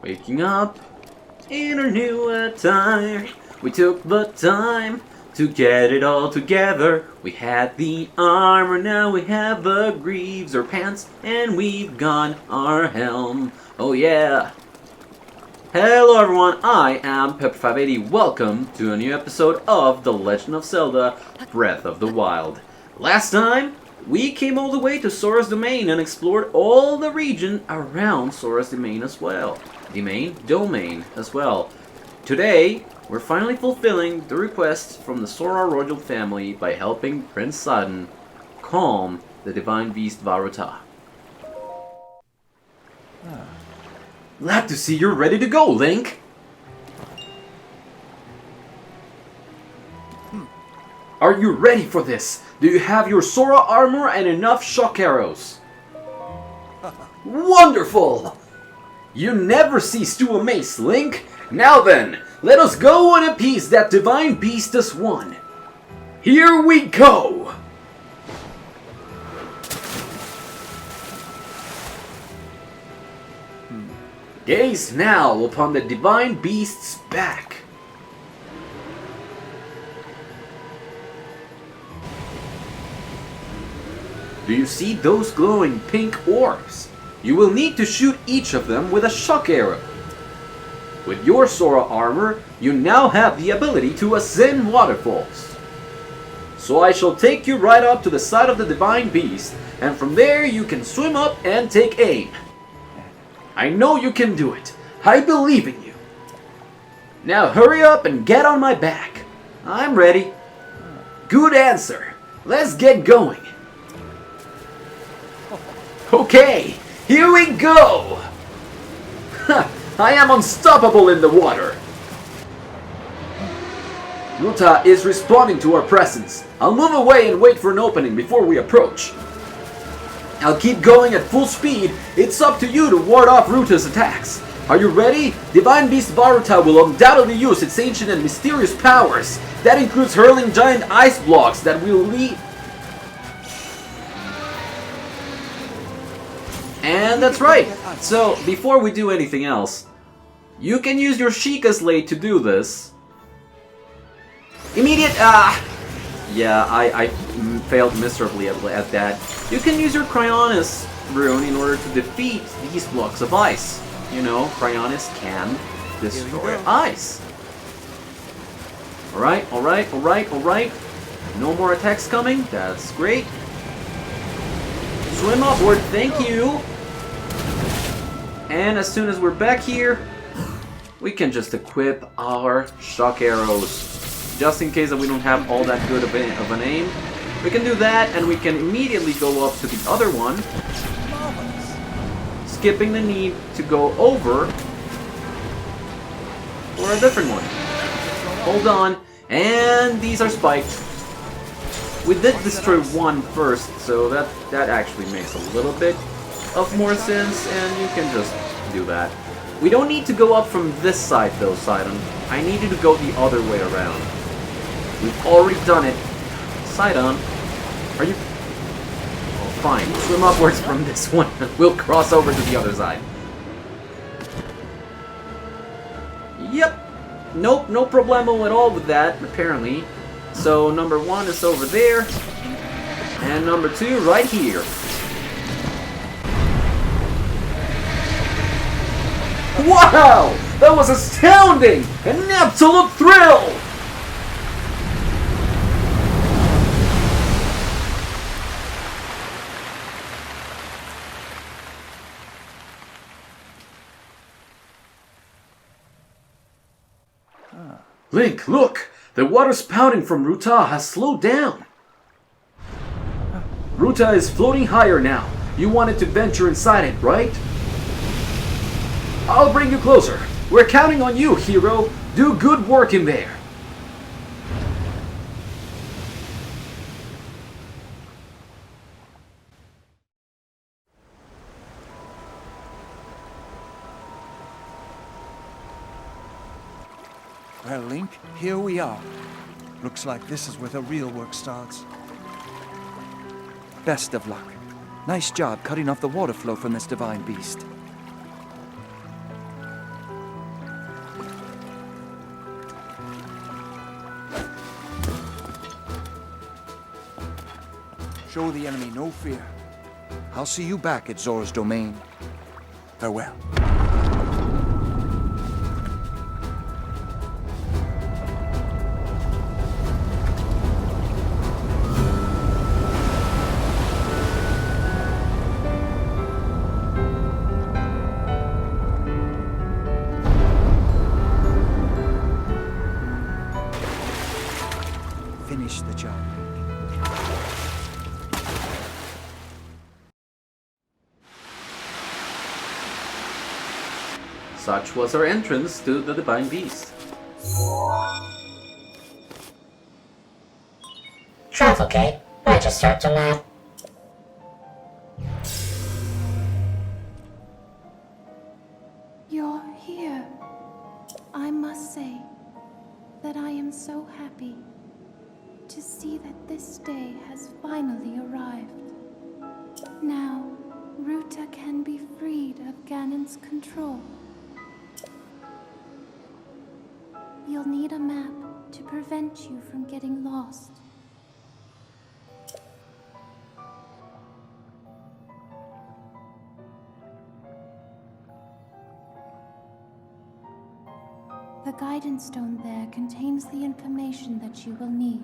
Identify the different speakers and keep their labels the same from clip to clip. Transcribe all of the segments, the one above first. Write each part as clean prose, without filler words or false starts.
Speaker 1: Waking up in our new attire, we took the time to get it all together. We had the armor, now we have the greaves, our pants, and we've got our helm. Oh yeah! Hello everyone, I am Pepper580. Welcome to a new episode of The Legend of Zelda Breath of the Wild. Last time, we came all the way to Zora's Domain and explored all the region around Zora's Domain as well. Domain as well. Today, we're finally fulfilling the request from the Zora royal family by helping Prince Sidon calm the divine beast Vah Ruta. Glad to see you're ready to go, Link! Are you ready for this? Do you have your Zora armor and enough shock arrows? Wonderful! You never cease to amaze, Link! Now then, let us go and appease that divine beast as one. Here we go! Gaze now upon the divine beast's back. Do you see those glowing pink orbs? You will need to shoot each of them with a shock arrow. With your Zora armor, you now have the ability to ascend waterfalls. So I shall take you right up to the side of the divine beast, and from there you can swim up and take aim. I know you can do it. I believe in you. Now hurry up and get on my back. I'm ready. Good answer. Let's get going. Okay, here we go. I am unstoppable in the water. Ruta is responding to our presence. I'll move away and wait for an opening before we approach. I'll keep going at full speed. It's up to you to ward off Ruta's attacks. Are you ready? Divine Beast Vah Ruta will undoubtedly use its ancient and mysterious powers. That includes hurling giant ice blocks that will lead... And that's right. So, before we do anything else, you can use your Sheikah Slate to do this. Immediate... Yeah, I failed miserably at that. You can use your Cryonis rune in order to defeat these blocks of ice. You know, Cryonis can destroy ice. Alright, alright, alright, alright. No more attacks coming. That's great. Swim upward, thank you. And as soon as we're back here, we can just equip our shock arrows. Just in case that we don't have all that good of an aim. We can do that, and we can immediately go up to the other one, skipping the need to go over for a different one. Hold on, and these are spiked. We did destroy one first, so that actually makes a little bit of more sense, and you can just do that. We don't need to go up from this side though, Sidon. I need you to go the other way around. We've already done it. Sidon, are you... Oh, fine. Swim upwards from this one. We'll cross over to the other side. Yep. Nope, no problemo at all with that, apparently. So, number 1 is over there. And number 2 right here. Wow! That was astounding! An absolute thrill! Link, look! The water spouting from Ruta has slowed down. Ruta is floating higher now. You wanted to venture inside it, right? I'll bring you closer. We're counting on you, hero. Do good work in there.
Speaker 2: Well, Link, here we are. Looks like this is where the real work starts. Best of luck. Nice job cutting off the water flow from this divine beast. Show the enemy no fear. I'll see you back at Zora's domain. Farewell. Finish the job.
Speaker 1: Such was our entrance to the Divine Beast.
Speaker 3: Travel gate. Register to map.
Speaker 4: You're here. I must say that I am so happy to see that this day has finally arrived. Now, Ruta can be freed of Ganon's control. You'll need a map to prevent you from getting lost. The guidance stone there contains the information that you will need.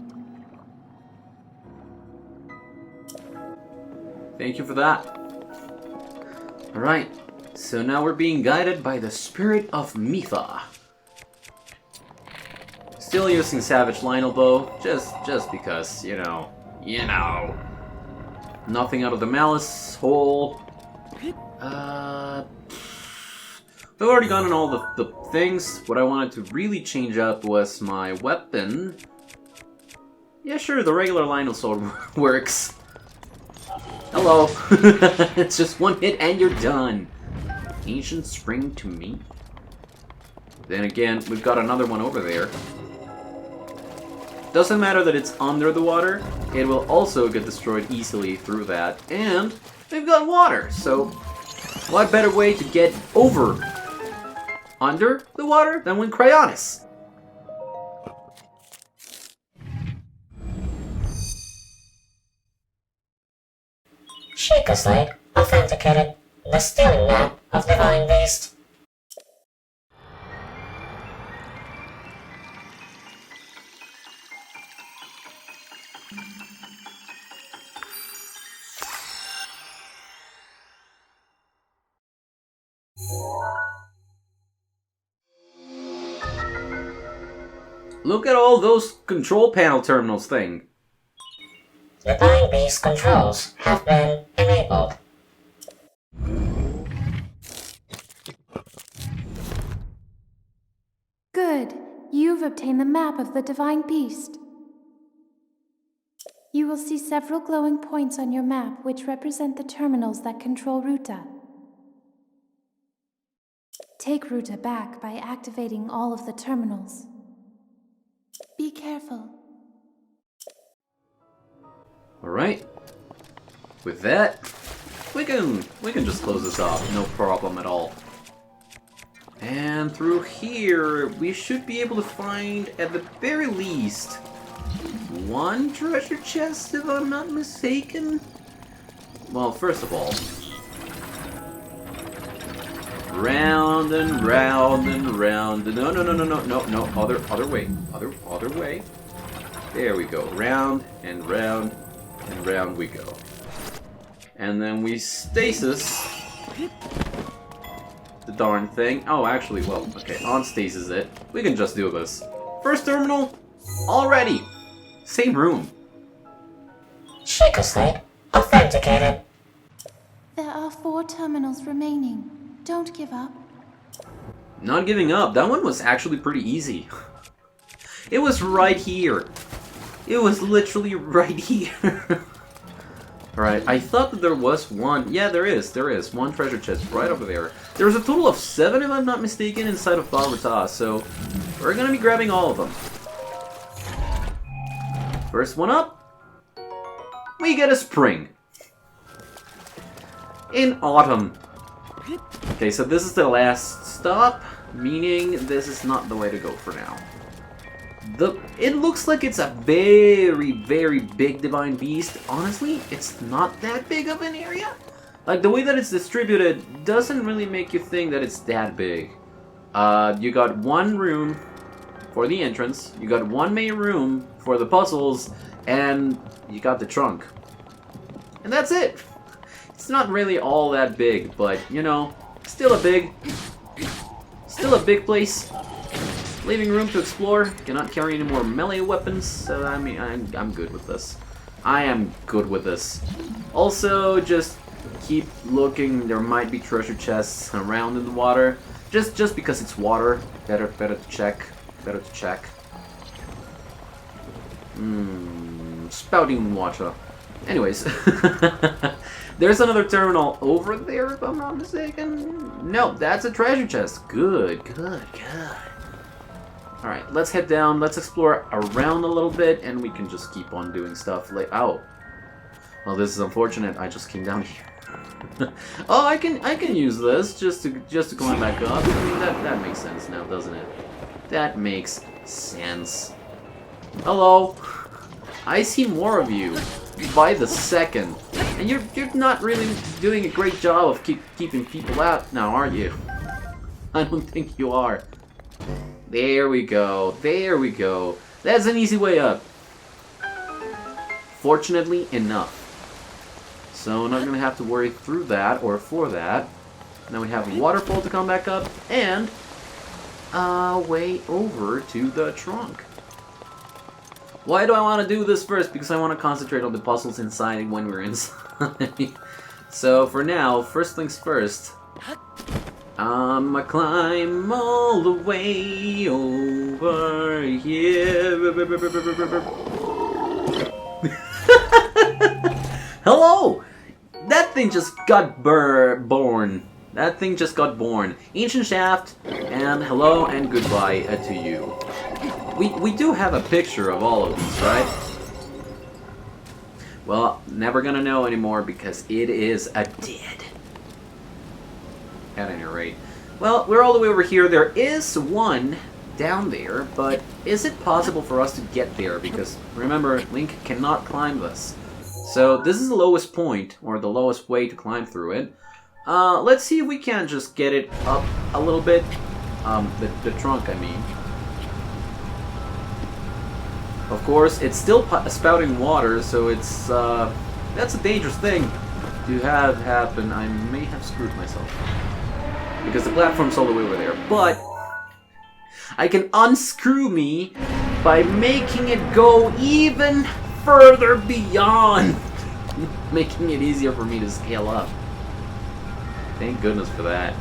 Speaker 1: Thank you for that. Alright, so now we're being guided by the spirit of Mipha. Still using Savage Lionel Bow, just because, you know. Nothing out of the malice hole. We've already gotten all the things. What I wanted to really change up was my weapon. Yeah, sure, the regular Lionel Sword works. Hello. It's just one hit and you're done. Ancient Spring to me. Then again, we've got another one over there. Doesn't matter that it's under the water, it will also get destroyed easily through that. And we've got water, so what better way to get over under the water than with Cryonis?
Speaker 3: Sheikah authenticated the stealing map of Divine Beast.
Speaker 1: Look at all those control panel terminals thing.
Speaker 3: Divine Beast controls have been enabled.
Speaker 4: Good. You've obtained the map of the Divine Beast. You will see several glowing points on your map which represent the terminals that control Ruta. Take Ruta back by activating all of the terminals. Be careful.
Speaker 1: Alright. With that, we can just close this off, no problem at all. And through here, we should be able to find, at the very least, one treasure chest, if I'm not mistaken. Well, first of all, round and round and round. No, other way, other way. There we go. Round and round and round we go. And then we stasis the darn thing. Oh, actually, well, okay, on stasis it. We can just do this. First terminal, already. Same room.
Speaker 3: Sheikah authenticated.
Speaker 4: There are 4 terminals remaining. Don't give up.
Speaker 1: Not giving up. That one was actually pretty easy. It was right here. It was literally right here. Alright, I thought that there was one. Yeah, there is. There is. One treasure chest right over there. There's a total of 7, if I'm not mistaken, inside of Vah Ruta, so we're gonna be grabbing all of them. First one up, we get a spring. in autumn. Okay, so this is the last stop, meaning this is not the way to go for now. It looks like it's a very, very big Divine Beast. Honestly, it's not that big of an area. Like, the way that it's distributed doesn't really make you think that it's that big. You got one room for the entrance, you got one main room for the puzzles, and you got the trunk. And that's it. It's not really all that big, but, you know, still a big place. Leaving room to explore. Cannot carry any more melee weapons, so I mean, I'm good with this. I am good with this. Also, just keep looking. There might be treasure chests around in the water. Just because it's water, better to check. Better to check. Spouting water. Anyways, there's another terminal over there, if I'm not mistaken. No, that's a treasure chest. Good. Alright, let's head down, let's explore around a little bit, and we can just keep on doing stuff like... Oh. Well, this is unfortunate, I just came down here. Oh, I can use this just to climb back up. I mean, that makes sense now, doesn't it? That makes sense. Hello. I see more of you by the second. And you're not really doing a great job of keeping people out now, are you? I don't think you are. There we go. There we go. That's an easy way up. Fortunately enough. So not gonna have to worry through that or for that. Now we have a waterfall to come back up and a way over to the trunk. Why do I want to do this first? Because I want to concentrate on the puzzles inside when we're inside. So for now, first things first. I'ma climb all the way over here. Hello! That thing just got born. That thing just got born. Ancient Shaft, and hello and goodbye to you. We do have a picture of all of these, right? Well, never gonna know anymore because it is a dead. At any rate. Well, we're all the way over here. There is one down there, but is it possible for us to get there? Because, remember, Link cannot climb this. So, this is the lowest point, or the lowest way to climb through it. Let's see if we can just get it up a little bit. The trunk, I mean. Of course, it's still spouting water, so it's, that's a dangerous thing to have happen. I may have screwed myself. Because the platform's all the way over there. But I can unscrew me by making it go even further beyond. Making it easier for me to scale up. Thank goodness for that.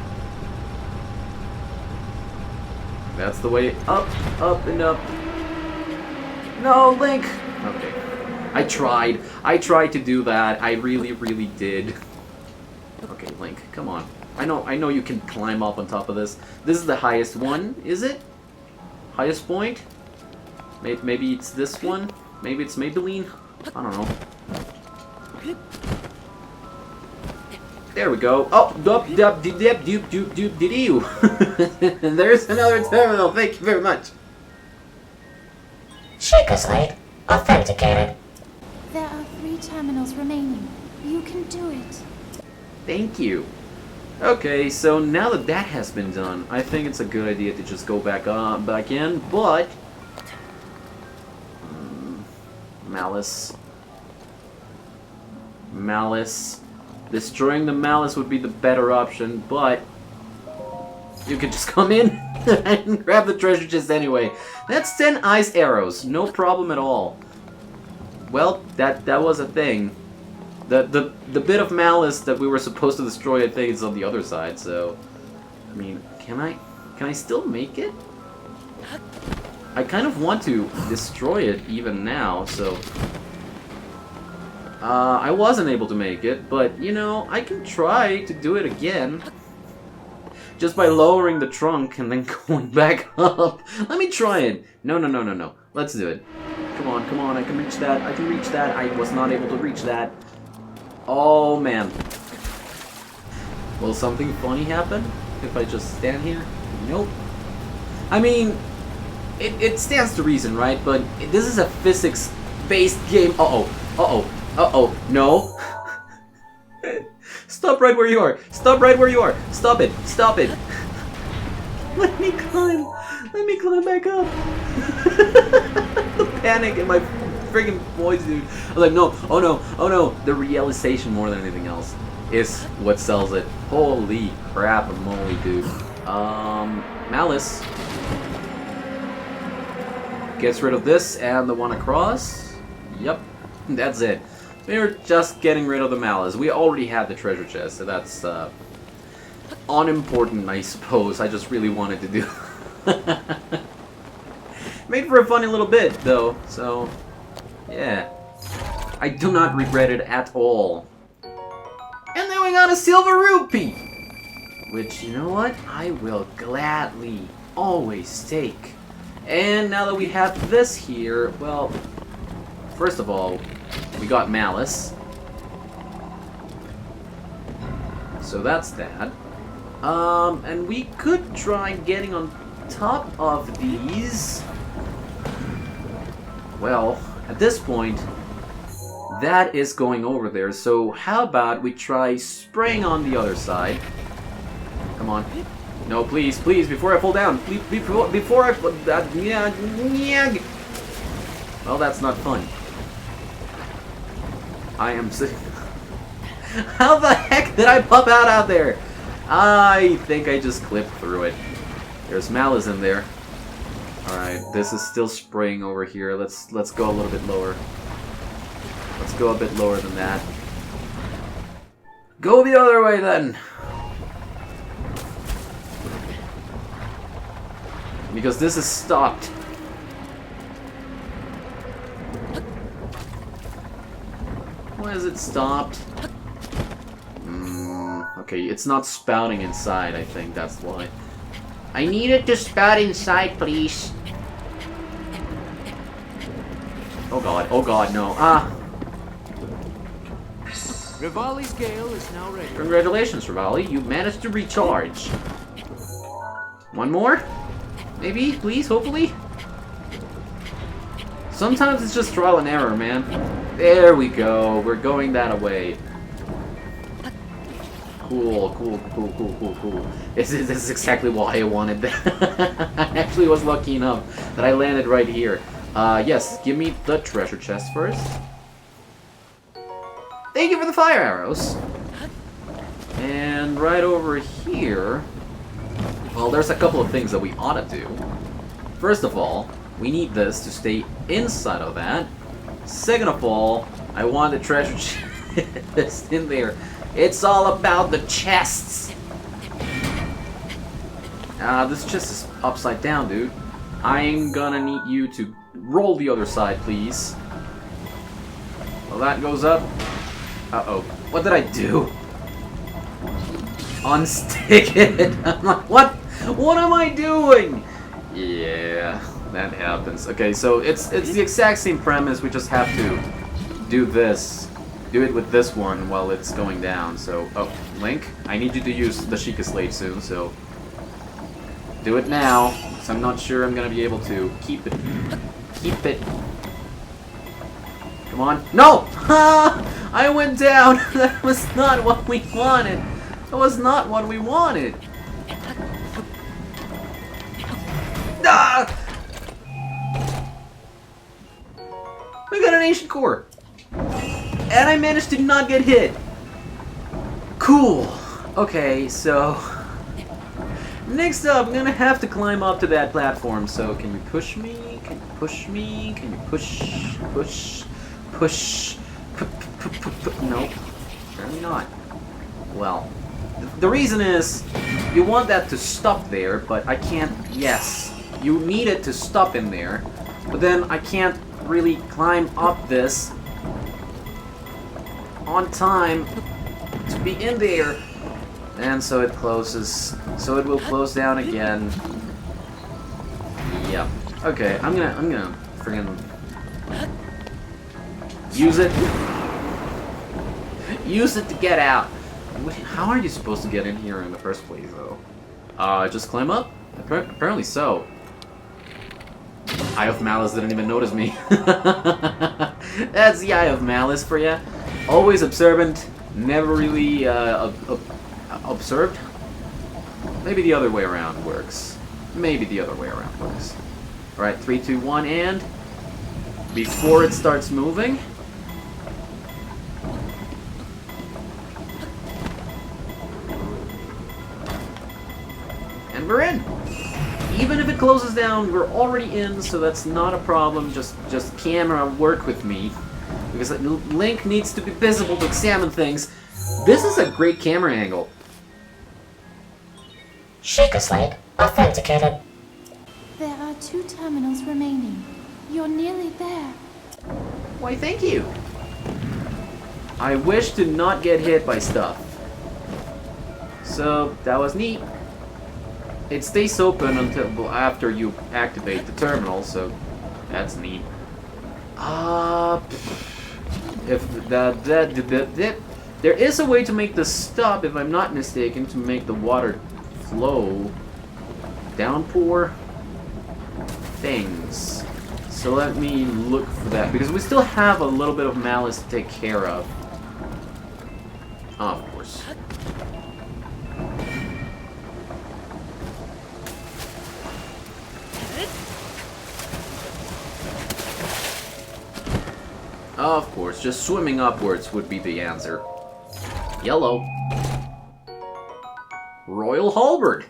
Speaker 1: That's the way up, up, and up. No, Link! Okay. I tried to do that. I really, really did. Okay, Link, come on. I know you can climb up on top of this. This is the highest one, is it? Highest point? Maybe it's this one? Maybe it's Maybelline? I don't know. There we go. Oh, there's another terminal. Thank you very much.
Speaker 3: Shakerside authenticated.
Speaker 4: There are 3 terminals remaining. You can do it.
Speaker 1: Thank you. Okay, so now that that has been done, I think it's a good idea to just go back in, but... Malice. Destroying the Malice would be the better option, but... You could just come in and grab the treasure chest anyway. That's 10 ice arrows, no problem at all. Well, that was a thing. The bit of Malice that we were supposed to destroy, I think, is on the other side, so... I mean, can I still make it? I kind of want to destroy it even now, so... I wasn't able to make it, but, you know, I can try to do it again. Just by lowering the trunk and then going back up. Let me try it. No. Let's do it. Come on, I can reach that. I was not able to reach that. Oh, man. Will something funny happen if I just stand here? Nope. I mean, it stands to reason, right? But this is a physics-based game. Uh-oh. Uh-oh. Uh-oh. No. Stop right where you are. Stop right where you are. Stop it. Stop it. Let me climb. Let me climb back up. The panic in my friggin' voice, dude. I was like, no. Oh, no. Oh, no. The realization more than anything else is what sells it. Holy crap moly, dude. Malice gets rid of this and the one across. Yep, that's it. We're just getting rid of the Malice. We already had the treasure chest, so that's unimportant, I suppose. I just really wanted to do. Made for a funny little bit, though. So, yeah, I do not regret it at all. And then we got a silver rupee, which, you know what, I will gladly always take. And now that we have this here, well, first of all, we got Malice. So that's that. And we could try getting on top of these. Well, at this point, that is going over there. So how about we try spraying on the other side? Come on. No, please, please, before I fall down. Please, before I fall down. Well, that's not fun. I am sick. How the heck did I pop out there? I think I just clipped through it. There's Malice in there. Alright, this is still spraying over here. Let's go a little bit lower. Let's go a bit lower than that. Go the other way then! Because this is stopped. Why is it stopped? Okay, it's not spouting inside, I think that's why. I need it to spout inside, please. Oh god, no. Ah!
Speaker 5: Rivali's Gale is now ready.
Speaker 1: Congratulations, Rivali, you managed to recharge. One more? Maybe, please, hopefully? Sometimes it's just trial and error, man. There we go, we're going that away. Cool. This is exactly why I wanted that. I actually was lucky enough that I landed right here. Yes, give me the treasure chest first. Thank you for the fire arrows. And right over here, well, there's a couple of things that we ought to do. First of all, we need this to stay inside of that. Second of all, I want the treasure chest in there. It's all about the chests. This chest is upside down, dude. I'm gonna need you to roll the other side, please. Well, that goes up. Uh-oh. What did I do? Unstick it. I'm like, what? What am I doing? Yeah, that happens. Okay, so it's the exact same premise. We just have to do this. Do it with this one while it's going down. So, oh, Link, I need you to use the Sheikah Slate soon, so do it now, because I'm not sure I'm gonna be able to keep it. Keep it. Come on. No! Ha! I went down! That was not what we wanted! That was not what we wanted! Ah! We got an ancient core! And I managed to not get hit! Cool! Okay, so next up, I'm gonna have to climb up to that platform, so can you push me? Can you push me? Can you push? Push? No, apparently not. Well, the reason is, you want that to stop there, but I can't, yes. You need it to stop in there, but then I can't really climb up this on time to be in there. And so it closes. So it will close down again. Yep. Okay, I'm gonna friggin' use it. Use it to get out. Wait, how are you supposed to get in here in the first place, though? Just climb up? Apparently so. Eye of Malice didn't even notice me. That's the Eye of Malice for ya. Always observant, never really observed. Maybe the other way around works. Maybe the other way around works. Alright, 3, 2, 1, and... before it starts moving... and we're in! Even if it closes down, we're already in, so that's not a problem. Just camera work with me. Because Link needs to be visible to examine things. This is a great camera angle.
Speaker 3: Shaker Slide authenticated.
Speaker 4: There are 2 terminals remaining. You're nearly there.
Speaker 1: Why, thank you. I wish to not get hit by stuff. So, that was neat. It stays open until after you activate the terminal, so that's neat. If there is a way to make this stop, if I'm not mistaken, to make the water flow. Downpour things. So let me look for that, because we still have a little bit of Malice to take care of. Of course. Of course, just swimming upwards would be the answer. Yellow. Royal Halberd.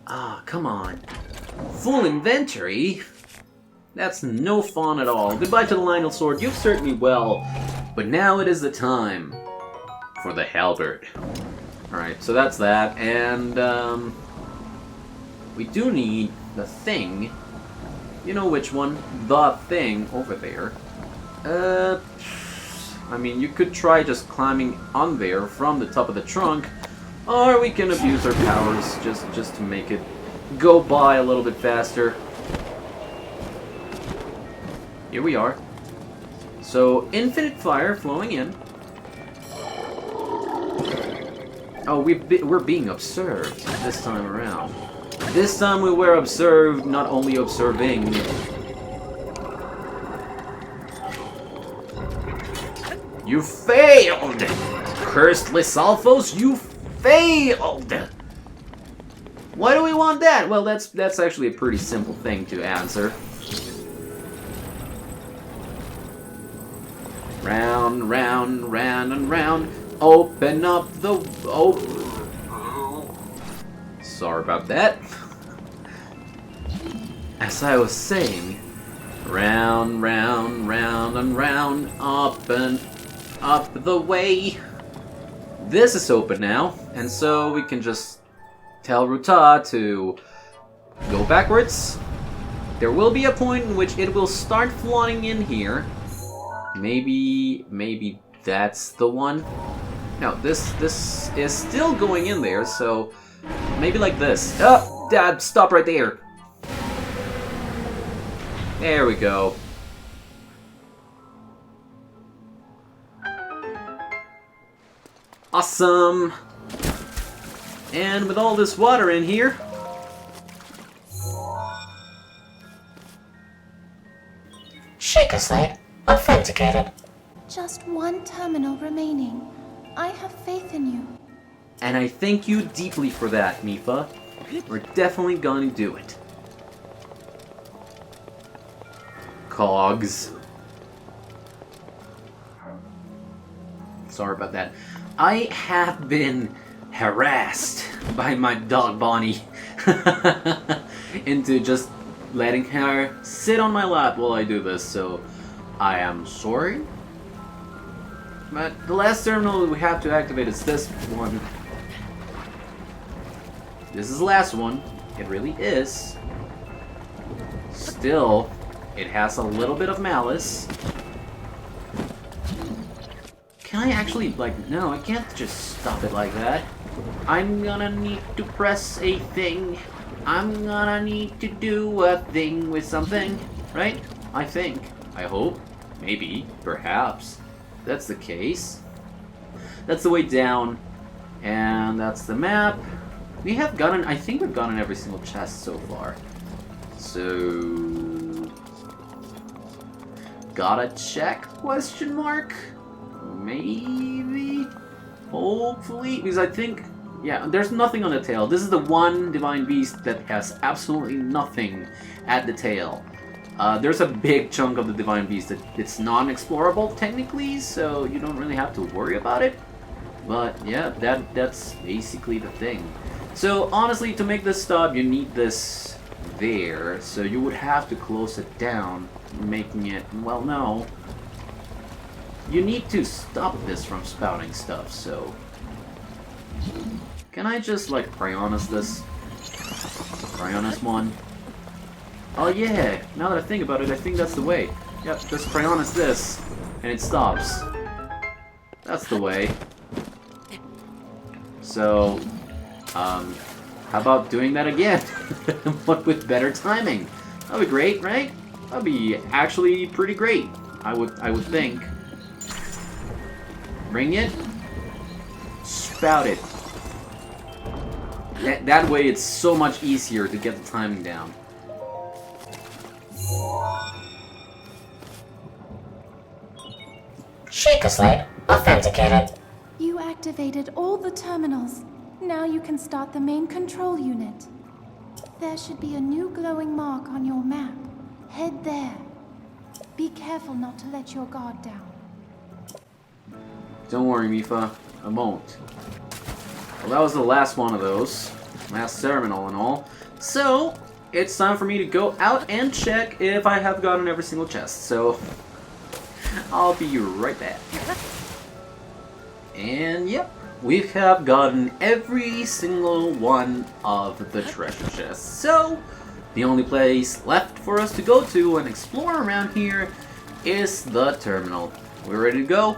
Speaker 1: Ah, come on. Full inventory? That's no fun at all. Goodbye to the Lionel Sword. You've served me well. But now it is the time for the halberd. Alright, so that's that. And, we do need the thing. You know which one? The thing over there. I mean, you could try just climbing on there from the top of the trunk, or we can abuse our powers just to make it go by a little bit faster. Here we are. So, infinite fire flowing in. Oh, we're being observed this time around. This time we were observed, not only observing. You failed! Cursed Lysalphos, you failed! Why do we want that? Well, that's actually a pretty simple thing to answer. Round, round, round and round. Open up the... oh. Sorry about that. As I was saying, round, round, round and round, up and up the way. This is open now, and so we can just tell Ruta to go backwards. There will be a point in which it will start flooding in here. Maybe that's the one. No, this is still going in there, so maybe like this. Oh, Dad, stop right there. There we go. Awesome! And with all this water in here...
Speaker 3: Shaker Slide authenticated.
Speaker 4: Just 1 terminal remaining. I have faith in you.
Speaker 1: And I thank you deeply for that, Mipha. We're definitely gonna do it. Cogs. Sorry about that. I have been harassed by my dog Bonnie into just letting her sit on my lap while I do this, so I am sorry. But the last terminal we have to activate is this one. This is the last one. It really is. Still, it has a little bit of malice. Can I actually, like, no, I can't just stop it like that. I'm gonna need to press a thing. I'm gonna need to do a thing with something, right? I think. I hope. Maybe. Perhaps. That's the case. That's the way down. And that's the map. We have gotten, I think we've gotten every single chest so far. So... Gotta check, question mark? Maybe? Hopefully? Because I think, yeah, there's nothing on the tail. This is the one Divine Beast that has absolutely nothing at the tail. There's a big chunk of the Divine Beast that it's non-explorable technically, so you don't really have to worry about it. But yeah, that's basically the thing. So honestly, to make this stop, you need this there. So you would have to close it down, making it, well, no. You need to stop this from spouting stuff, so... Can I just, like, Cryonis this? Cryonis one? Oh yeah, now that I think about it, I think that's the way. Yep, just Cryonis this, and it stops. That's the way. So, how about doing that again? But with better timing. That'd be great, right? That'd be actually pretty great. I would think. Bring it. Spout it. That way it's so much easier to get the timing down.
Speaker 3: Shaker Slate authenticated.
Speaker 4: You activated all the terminals. Now you can start the main control unit. There should be a new glowing mark on your map. Head there. Be careful not to let your guard down.
Speaker 1: Don't worry, Mipha. I won't. Well, that was the last one of those. Last ceremonial and all. So, it's time for me to go out and check if I have gotten every single chest. So, I'll be right back. And yep, we have gotten every single one of the treasure chests. So, the only place left for us to go to and explore around here is the terminal. We're ready to go?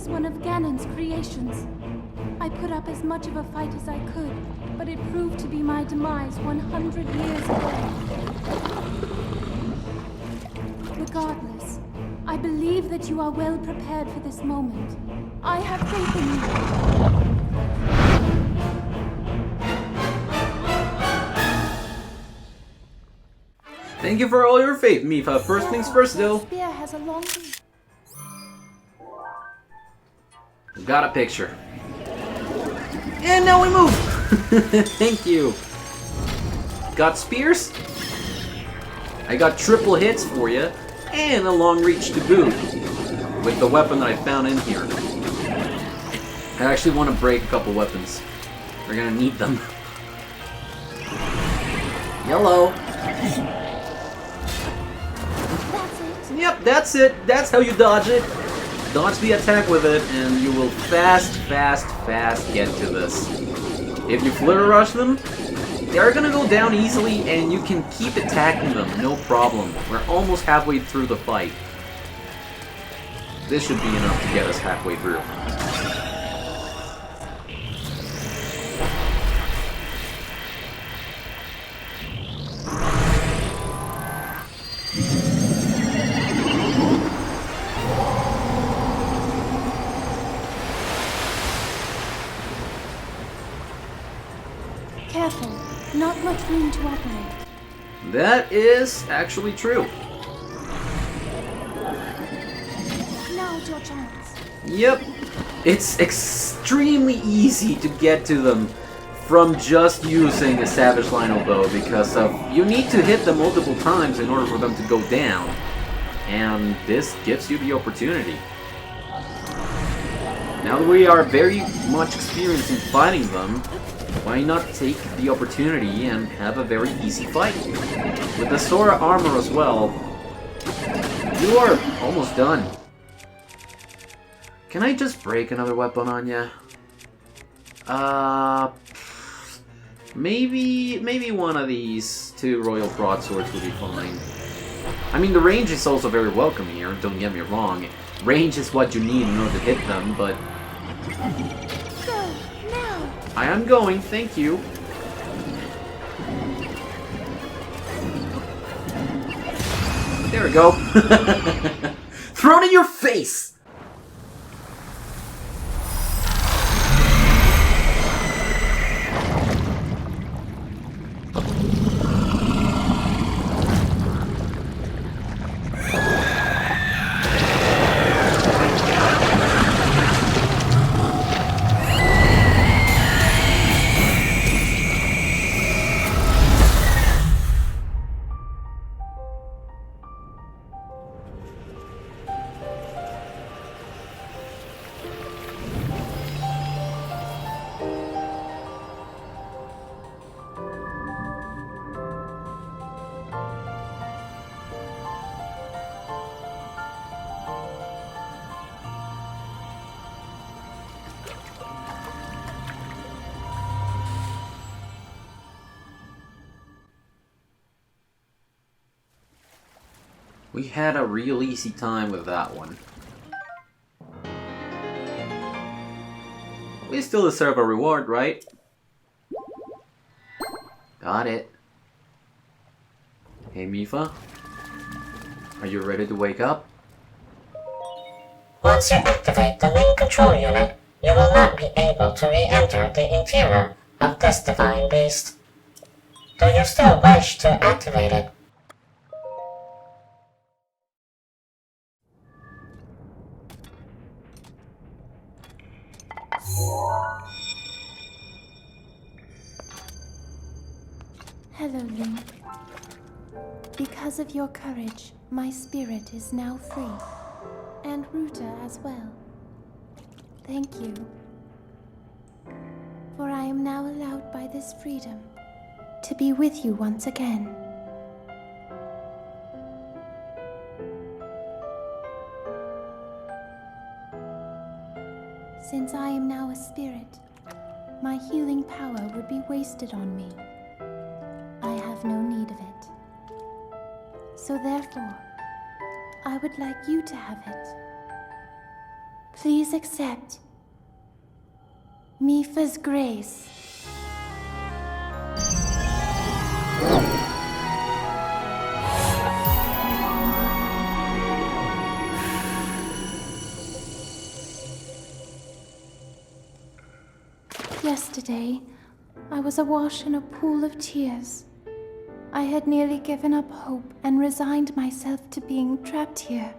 Speaker 4: One of Ganon's creations. I put up as much of a fight as I could, but it proved to be my demise 100 years away. Regardless, I believe that you are well prepared for this moment. I have faith in you.
Speaker 1: Thank you for all your faith, Mipha. First things first, though.
Speaker 4: The spear has a long...
Speaker 1: Got a picture. And now we move! Thank you. Got spears? I got triple hits for you, and a long reach to boot. With the weapon that I found in here. I actually want to break a couple weapons. We're gonna need them. Yellow.
Speaker 4: That's it.
Speaker 1: Yep, that's it. That's how you dodge it. Dodge the attack with it, and you will fast get to this. If you flitter rush them, they're gonna go down easily, and you can keep attacking them, no problem. We're almost halfway through the fight. This should be enough to get us halfway through.
Speaker 4: Careful, not much room to operate.
Speaker 1: That is actually true.
Speaker 4: Now's your chance.
Speaker 1: Yep. It's extremely easy to get to them from just using a Savage Lino Bow because you need to hit them multiple times in order for them to go down. And this gives you the opportunity. Now that we are very much experienced in fighting them, why not take the opportunity and have a very easy fight? With the Zora armor as well, you are almost done. Can I just break another weapon on ya? Maybe one of these two royal broadswords would be fine. I mean, the range is also very welcome here, don't get me wrong. Range is what you need in order to hit them, but...
Speaker 4: Go, now!
Speaker 1: I am going, thank you. There we go. Thrown in your face! We had a real easy time with that one. We still deserve a reward, right? Got it. Hey Mipha, are you ready to wake up?
Speaker 3: Once you activate the main control unit, you will not be able to re-enter the interior of this divine beast. Do you still wish to activate it?
Speaker 4: Hello, Link. Because of your courage, my spirit is now free. And Ruta as well. Thank you. For I am now allowed by this freedom to be with you once again. Since I am now a spirit, my healing power would be wasted on me. I have no need of it. So therefore, I would like you to have it. Please accept Mipha's grace. Yesterday, I was awash in a pool of tears. I had nearly given up hope and resigned myself to being trapped here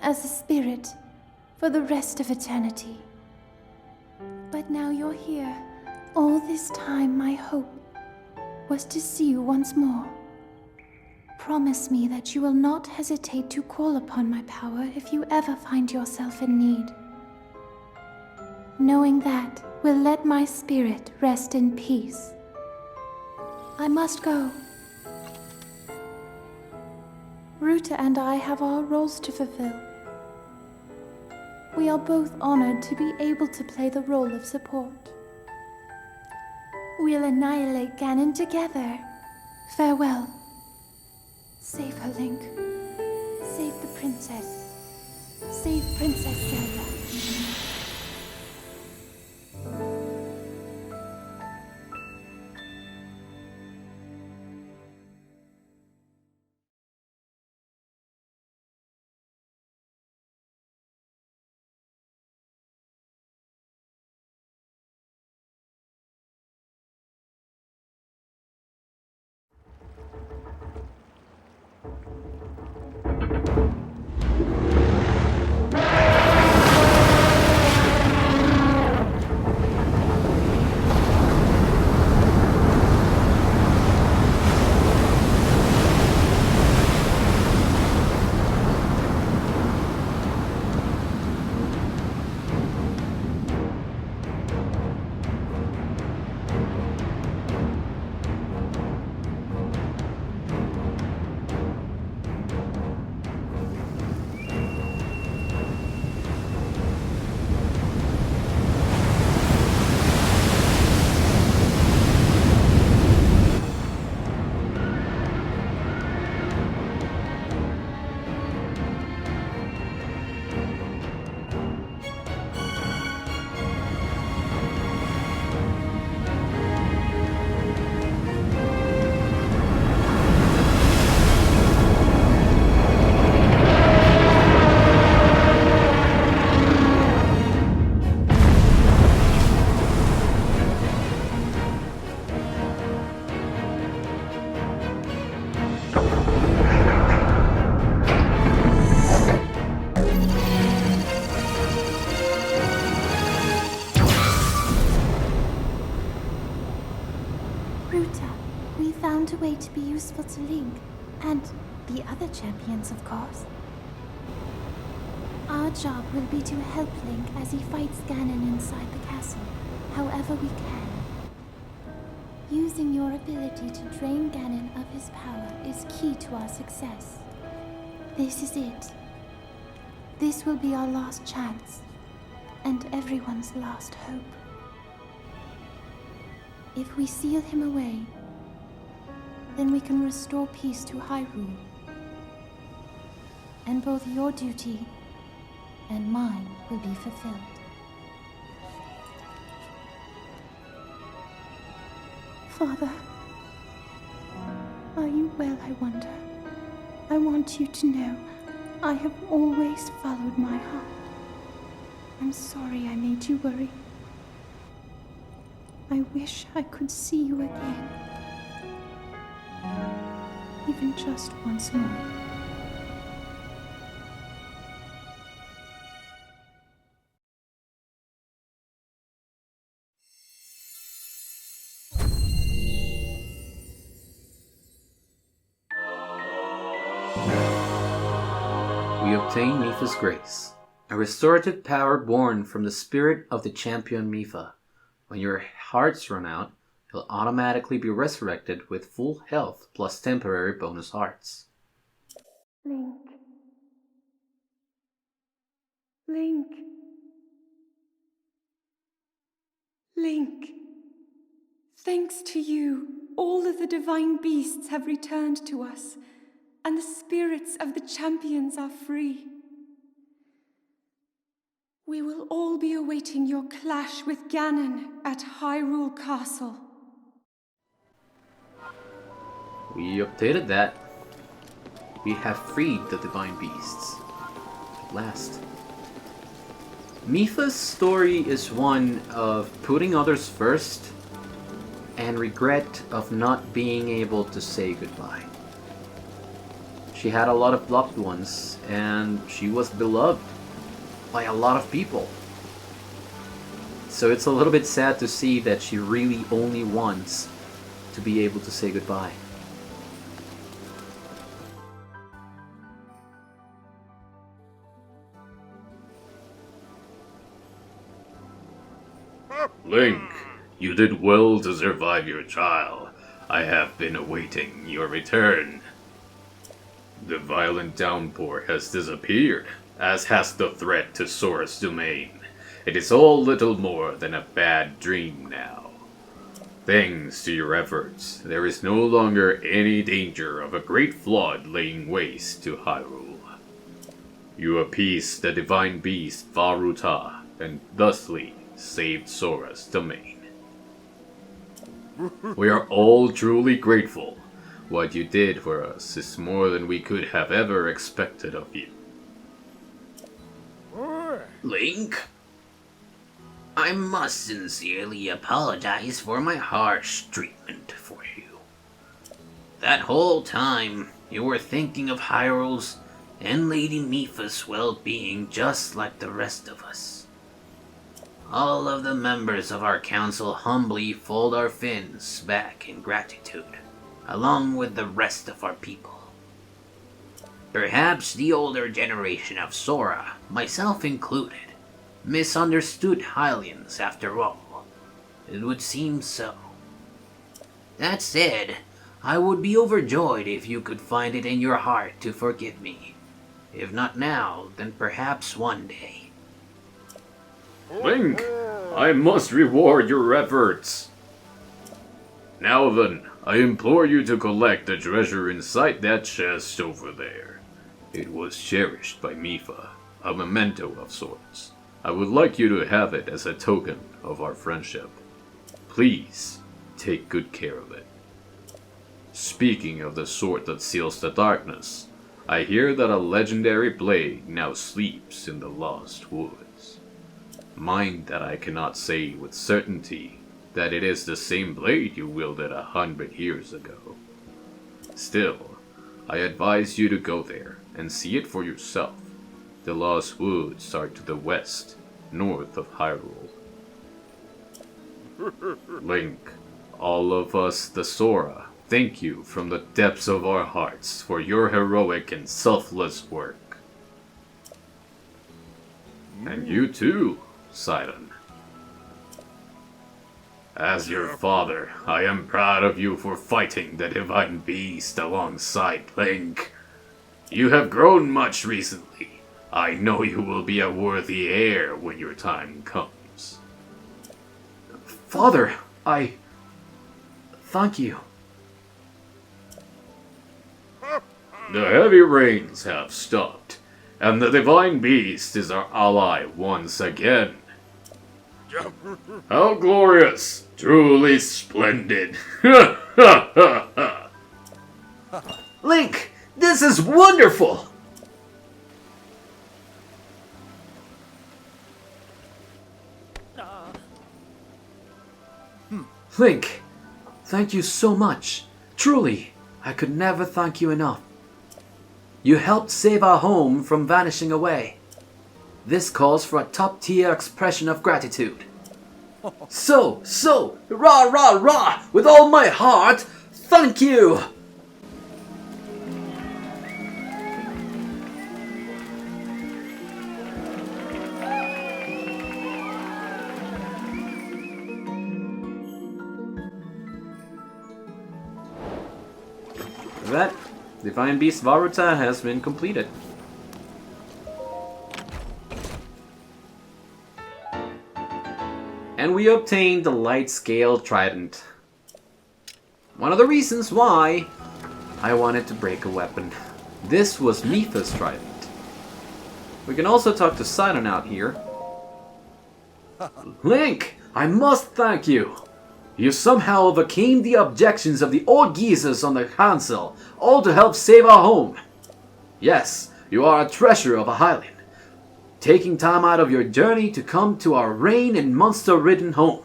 Speaker 4: as a spirit for the rest of eternity. But now you're here. All this time my hope was to see you once more. Promise me that you will not hesitate to call upon my power if you ever find yourself in need. Knowing that will let my spirit rest in peace. I must go. Ruta and I have our roles to fulfill. We are both honored to be able to play the role of support. We'll annihilate Ganon together. Farewell. Save her, Link. Save the princess. Save Princess Zelda. found a way to be useful to Link, and the other champions, of course. Our job will be to help Link as he fights Ganon inside the castle, however we can. Using your ability to drain Ganon of his power is key to our success. This is it. This will be our last chance, and everyone's last hope. If we seal him away, then we can restore peace to Hyrule. And both your duty and mine will be fulfilled. Father, are you well, I wonder? I want you to know I have always followed my heart. I'm sorry I made you worry. I wish I could see you again. Even just once more.
Speaker 1: We obtain Mipha's grace, a restorative power born from the spirit of the champion Mipha. When your hearts run out, you'll automatically be resurrected with full health plus temporary bonus hearts.
Speaker 4: Link. Link. Link. Thanks to you, all of the divine beasts have returned to us, and the spirits of the champions are free. We will all be awaiting your clash with Ganon at Hyrule Castle.
Speaker 1: We updated that. We have freed the divine beasts. At last. Mipha's story is one of putting others first and regret of not being able to say goodbye. She had a lot of loved ones, and she was beloved by a lot of people. So it's a little bit sad to see that she really only wants to be able to say goodbye.
Speaker 6: Link, you did well to survive your trial. I have been awaiting your return. The violent downpour has disappeared, as has the threat to Zora's domain. It is all little more than a bad dream now. Thanks to your efforts, there is no longer any danger of a great flood laying waste to Hyrule. You appeased the divine beast Vah Ruta, and thusly saved Zora's domain. We are all truly grateful. What you did for us is more than we could have ever expected of you.
Speaker 1: Link? I must sincerely apologize for my harsh treatment for you. That whole time, you were thinking of Hyrule's and Lady Mipha's well-being just like the rest of us. All of the members of our council humbly fold our fins back in gratitude, along with the rest of our people. Perhaps the older generation of Zora, myself included, misunderstood Hylians after all. It would seem so. That said, I would be overjoyed if you could find it in your heart to forgive me. If not now, then perhaps one day.
Speaker 6: Link, I must reward your efforts. Now then, I implore you to collect the treasure inside that chest over there. It was cherished by Mipha, a memento of sorts. I would like you to have it as a token of our friendship. Please, take good care of it. Speaking of the sword that seals the darkness, I hear that a legendary blade now sleeps in the Lost Woods. Mind that I cannot say with certainty that it is the same blade you wielded 100 years ago. Still, I advise you to go there and see it for yourself. The Lost Woods are to the west, north of Hyrule. Link, all of us, the Zora, thank you from the depths of our hearts for your heroic and selfless work. And you too, Sidon. As your father, I am proud of you for fighting the Divine Beast alongside Link. You have grown much recently. I know you will be a worthy heir when your time comes.
Speaker 1: Father, thank you.
Speaker 6: The heavy rains have stopped, and the Divine Beast is our ally once again. How glorious! Truly splendid!
Speaker 1: Link, this is wonderful! Link, thank you so much. Truly, I could never thank you enough. You helped save our home from vanishing away. This calls for a top-tier expression of gratitude. So, rah, rah, rah, with all my heart, thank you! That Divine Beast Vah Ruta has been completed. And we obtained the light scale Trident. One of the reasons why I wanted to break a weapon. This was Mipha's Trident. We can also talk to Sidon out here. Link, I must thank you. You somehow overcame the objections of the old geezers on the council, all to help save our home. Yes, you are a treasure of a Hylian, taking time out of your journey to come to our rain and monster-ridden home.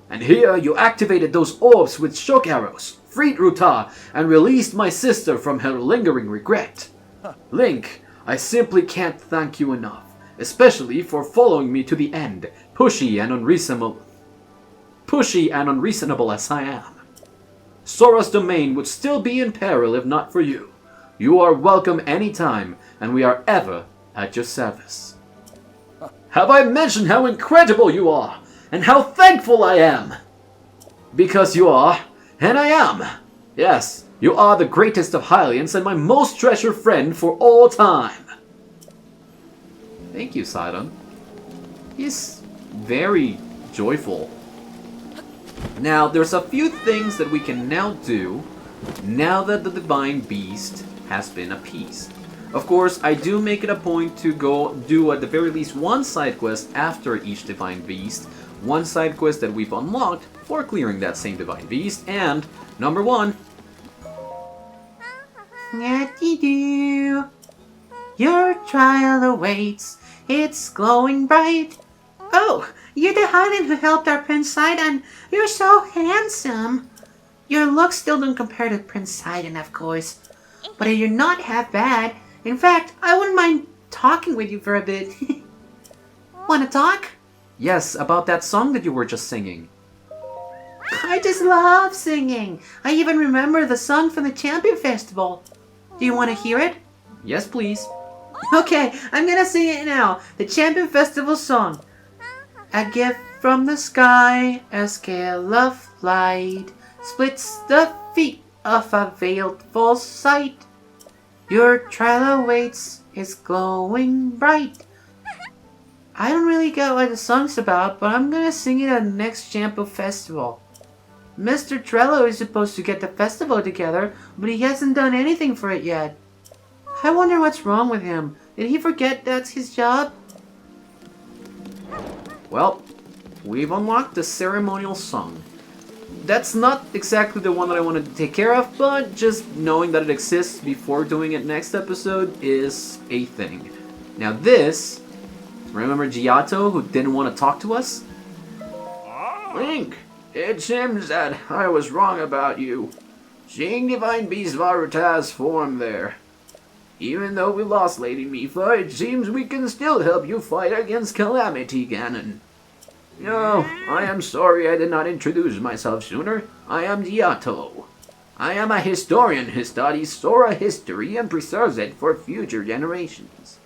Speaker 1: And here you activated those orbs with shock arrows, freed Ruta, and released my sister from her lingering regret. Link, I simply can't thank you enough, especially for following me to the end, pushy and unreasonable as I am. Zora's domain would still be in peril if not for you. You are welcome anytime, and we are ever at your service. Have I mentioned how incredible you are, and how thankful I am? Because you are, and I am. Yes, you are the greatest of Hylians and my most treasured friend for all time. Thank you, Sidon. He's very joyful. Now, there's a few things that we can now do now that the Divine Beast has been appeased. Of course, I do make it a point to go do at the very least one side quest after each Divine Beast. One side quest that we've unlocked for clearing that same Divine Beast. And, number one...
Speaker 7: Yet-de-doo. Your trial awaits. It's glowing bright. Oh, you're the Hylian who helped our Prince Sidon. You're so handsome. Your looks still don't compare to Prince Sidon, of course. But you're not half bad. In fact, I wouldn't mind talking with you for a bit. Wanna talk?
Speaker 1: Yes, about that song that you were just singing.
Speaker 7: I just love singing. I even remember the song from the Champion Festival. Do you want to hear it?
Speaker 1: Yes, please.
Speaker 7: Okay, I'm gonna sing it now. The Champion Festival song. A gift from the sky, a scale of light, splits the feet of a veiled false sight. Your trial awaits, is glowing bright. I don't really get what the song's about, but I'm gonna sing it at the next Champion Festival. Mr. Trello is supposed to get the festival together, but he hasn't done anything for it yet. I wonder what's wrong with him. Did he forget that's his job?
Speaker 1: Well, we've unlocked the Ceremonial song. That's not exactly the one that I wanted to take care of, but just knowing that it exists before doing it next episode is a thing. Now this, remember Giotto who didn't want to talk to us?
Speaker 8: Link, it seems that I was wrong about you. Seeing Divine Beast Vah Ruta's form there. Even though we lost Lady Mipha, it seems we can still help you fight against Calamity, Ganon. No, I am sorry I did not introduce myself sooner. I am Giotto. I am a historian who studies Zora history and preserves it for future generations.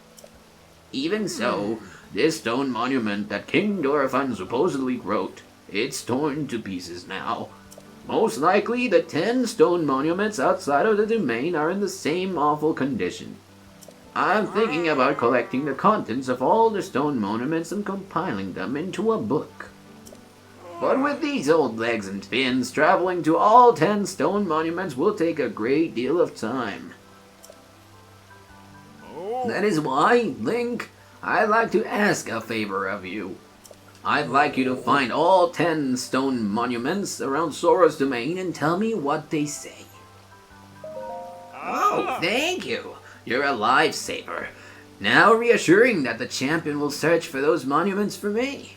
Speaker 8: Even so, this stone monument that King Dorephan supposedly wrote, it's torn to pieces now. Most likely, the 10 stone monuments outside of the domain are in the same awful condition. I'm thinking about collecting the contents of all the stone monuments and compiling them into a book. But with these old legs and fins, traveling to all 10 stone monuments will take a great deal of time. That is why, Link, I'd like to ask a favor of you. I'd like you to find all 10 stone monuments around Zora's domain and tell me what they say. Oh, thank you. You're a lifesaver. Now reassuring that the champion will search for those monuments for me.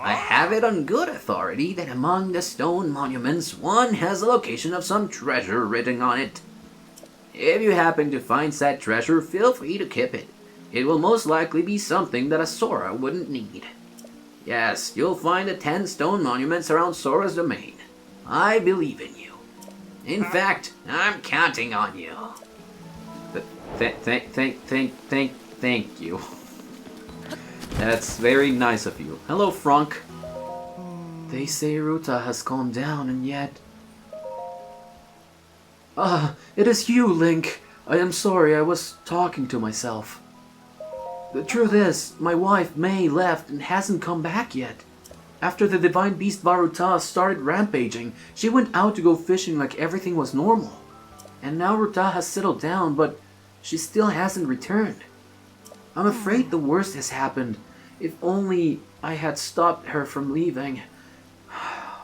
Speaker 8: I have it on good authority that among the stone monuments, one has a location of some treasure written on it. If you happen to find said treasure, feel free to keep it. It will most likely be something that a Zora wouldn't need. Yes, you'll find the 10 stone monuments around Zora's domain. I believe in you. In fact, I'm counting on you.
Speaker 1: Thank you. That's very nice of you. Hello, Frank. They say Ruta has calmed down, and yet... it is you, Link. I am sorry, I was talking to myself. The truth is, my wife, May, left and hasn't come back yet. After the divine beast Vah Ruta started rampaging, she went out to go fishing like everything was normal. And now Ruta has settled down, but she still hasn't returned. I'm afraid the worst has happened. If only I had stopped her from leaving.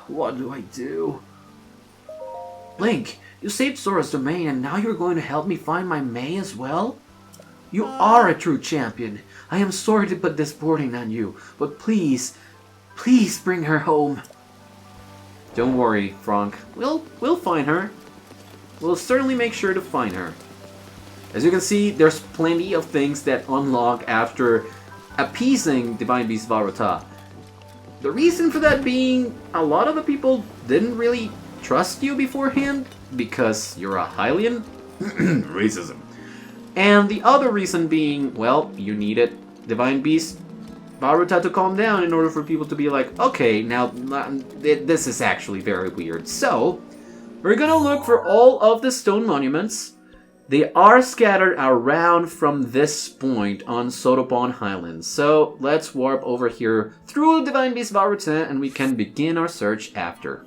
Speaker 1: What do I do? Link, you saved Zora's domain and now you're going to help me find my May as well? You are a true champion. I am sorry to put this burden on you, but please, please bring her home. Don't worry, Frank. We'll find her. We'll certainly make sure to find her. As you can see, there's plenty of things that unlock after appeasing Divine Beast Vah Ruta. The reason for that being, a lot of the people didn't really trust you beforehand because you're a Hylian. Racism. And the other reason being, well, you needed Divine Beast Vah Ruta to calm down in order for people to be like, okay, now this is actually very weird. So, we're gonna look for all of the stone monuments. They are scattered around from this point on Sotopon Highlands. So, let's warp over here through Divine Beast Vah Ruta and we can begin our search after.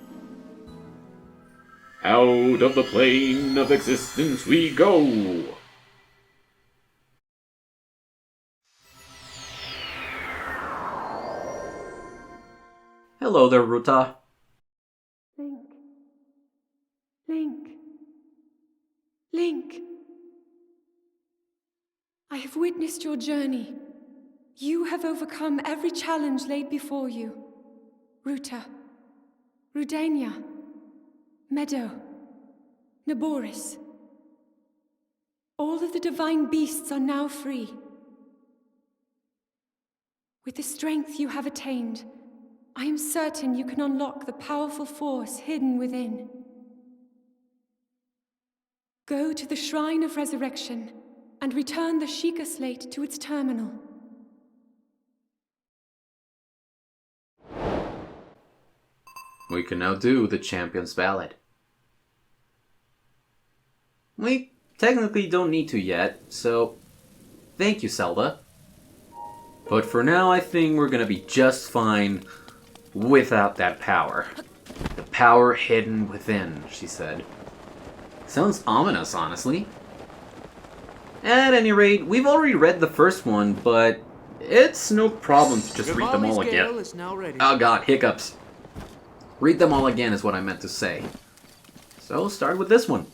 Speaker 6: Out of the plane of existence we go!
Speaker 1: Hello there, Ruta.
Speaker 4: Link. Link. Link. I have witnessed your journey. You have overcome every challenge laid before you. Ruta. Rudania. Meadow. Naboris. All of the divine beasts are now free. With the strength you have attained, I am certain you can unlock the powerful force hidden within. Go to the Shrine of Resurrection and return the Sheikah Slate to its terminal.
Speaker 1: We can now do the Champion's Ballad. We technically don't need to yet, so thank you, Zelda. But for now, I think we're gonna be just fine without that power. The power hidden within, she said. Sounds ominous, honestly. At any rate, we've already read the first one, but it's no problem to just read them all again.
Speaker 5: Is now ready.
Speaker 1: Oh god, hiccups. Read them all again is what I meant to say. So, start with this one.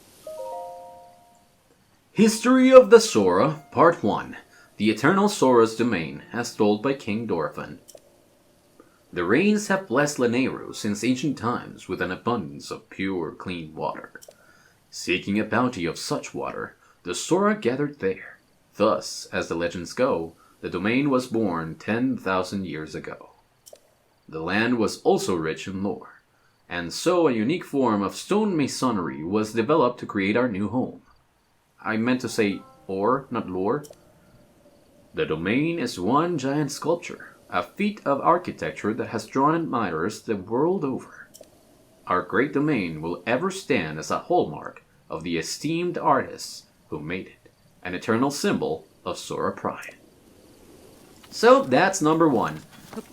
Speaker 1: History of the Zora, Part 1. The Eternal Zora's Domain, as told by King Dorephan. The rains have blessed Lanayru since ancient times with an abundance of pure, clean water. Seeking a bounty of such water, the Zora gathered there. Thus, as the legends go, the domain was born 10,000 years ago. The land was also rich in lore. and so a unique form of stone masonry was developed to create our new home. I meant to say ore, not lore. The domain is one giant sculpture, a feat of architecture that has drawn admirers the world over. Our great domain will ever stand as a hallmark of the esteemed artists who made it, an eternal symbol of Zora pride. So that's number 1.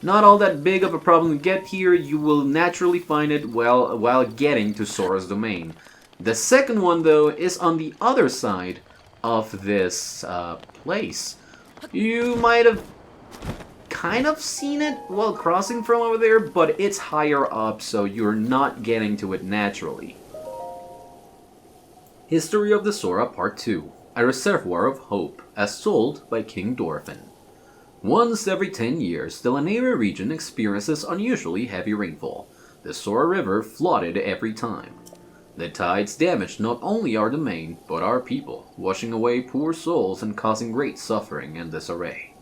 Speaker 1: Not all that big of a problem to get here, you will naturally find it while getting to Zora's domain. The second one, though, is on the other side of this place. You might have kind of seen it while crossing from over there, but it's higher up, so you're not getting to it naturally. History of the Zora Part 2, A Reservoir of Hope, as told by King Dorephan. Once every 10 years, the Lanayru region experiences unusually heavy rainfall. The Zora River flooded every time. The tides damaged not only our domain, but our people, washing away poor souls and causing great suffering and disarray.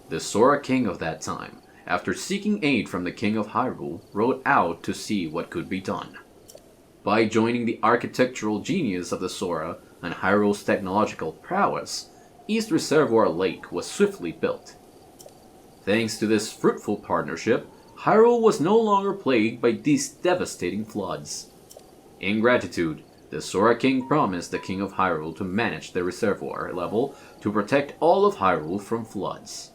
Speaker 1: The Zora king of that time, after seeking aid from the king of Hyrule, rode out to see what could be done. By joining the architectural genius of the Zora and Hyrule's technological prowess, East Reservoir Lake was swiftly built. Thanks to this fruitful partnership, Hyrule was no longer plagued by these devastating floods. In gratitude, the Zora king promised the king of Hyrule to manage the reservoir level to protect all of Hyrule from floods.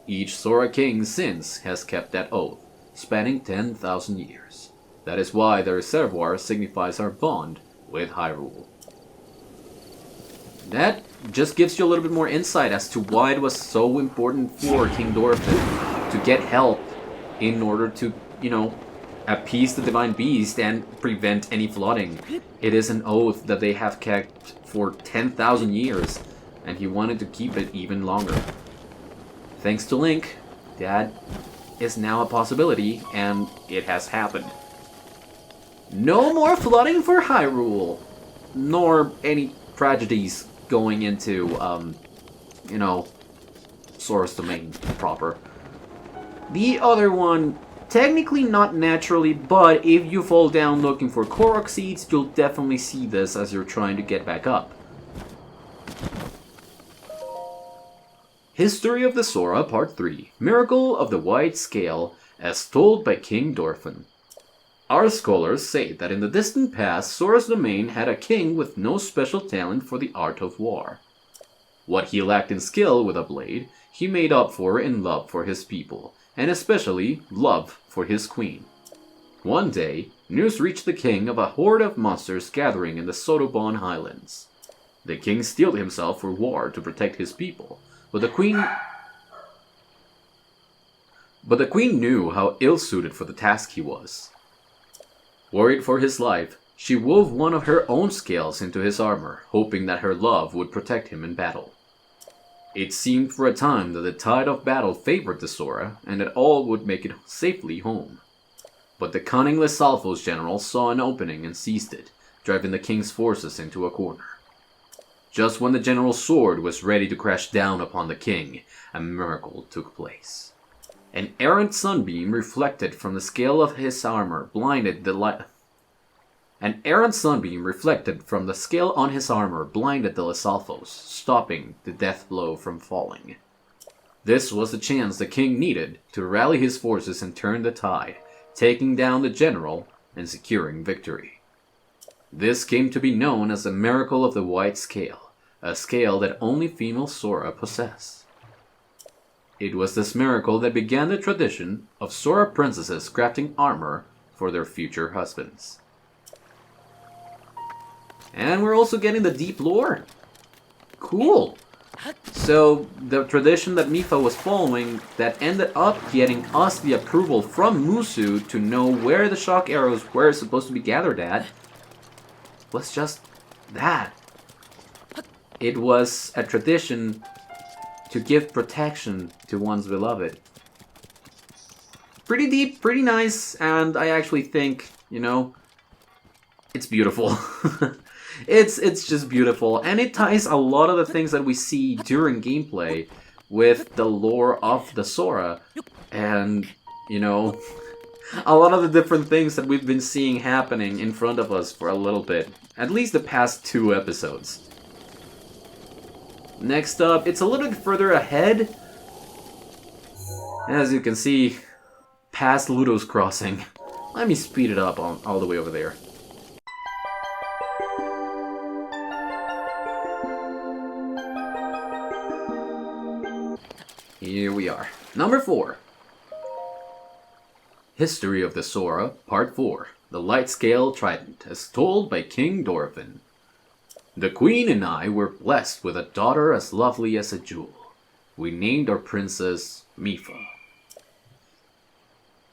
Speaker 1: Each Zora king since has kept that oath, spanning 10,000 years. That is why the reservoir signifies our bond with Hyrule. That just gives you a little bit more insight as to why it was so important for King Dorephan to get help in order to, appease the Divine Beast and prevent any flooding. It is an oath that they have kept for 10,000 years, and he wanted to keep it even longer. Thanks to Link, that is now a possibility, and it has happened. No more flooding for Hyrule, nor any tragedies going into, Zora's domain proper. The other one, technically not naturally, but if you fall down looking for Korok seeds, you'll definitely see this as you're trying to get back up. History of the Zora Part 3, Miracle of the White Scale, as told by King Dorephan. Our scholars say that in the distant past, Zora's domain had a king with no special talent for the art of war. What he lacked in skill with a blade, he made up for in love for his people, and especially love for his queen. One day, news reached the king of a horde of monsters gathering in the Sotobon Highlands. The king steeled himself for war to protect his people, but the queen knew how ill-suited for the task he was. Worried for his life, she wove one of her own scales into his armor, hoping that her love would protect him in battle. It seemed for a time that the tide of battle favored the Zora, and that all would make it safely home. But the cunning Lizalfo's general saw an opening and seized it, driving the king's forces into a corner. Just when the general's sword was ready to crash down upon the king, a miracle took place. An errant sunbeam reflected from the scale of his armor blinded the Lizalfos, stopping the death blow from falling. This was the chance the king needed to rally his forces and turn the tide, taking down the general and securing victory. This came to be known as the Miracle of the White Scale, a scale that only female Zora possess. It was this miracle that began the tradition of Zora princesses crafting armor for their future husbands. And we're also getting the deep lore. Cool. So, the tradition that Mipha was following that ended up getting us the approval from Musu to know where the shock arrows were supposed to be gathered at was just that. It was a tradition to give protection to one's beloved. Pretty deep, pretty nice, and I actually think, it's beautiful. It's just beautiful, and it ties a lot of the things that we see during gameplay with the lore of the Zora, and, a lot of the different things that we've been seeing happening in front of us for a little bit. At least the past 2 episodes. Next up, it's a little bit further ahead. As you can see, past Ludo's Crossing. Let me speed it up all the way over there. Here we are. Number 4. History of the Zora, Part 4. The Light Scale Trident, as told by King Dorephan. The Queen and I were blessed with a daughter as lovely as a jewel. We named our princess Mipha.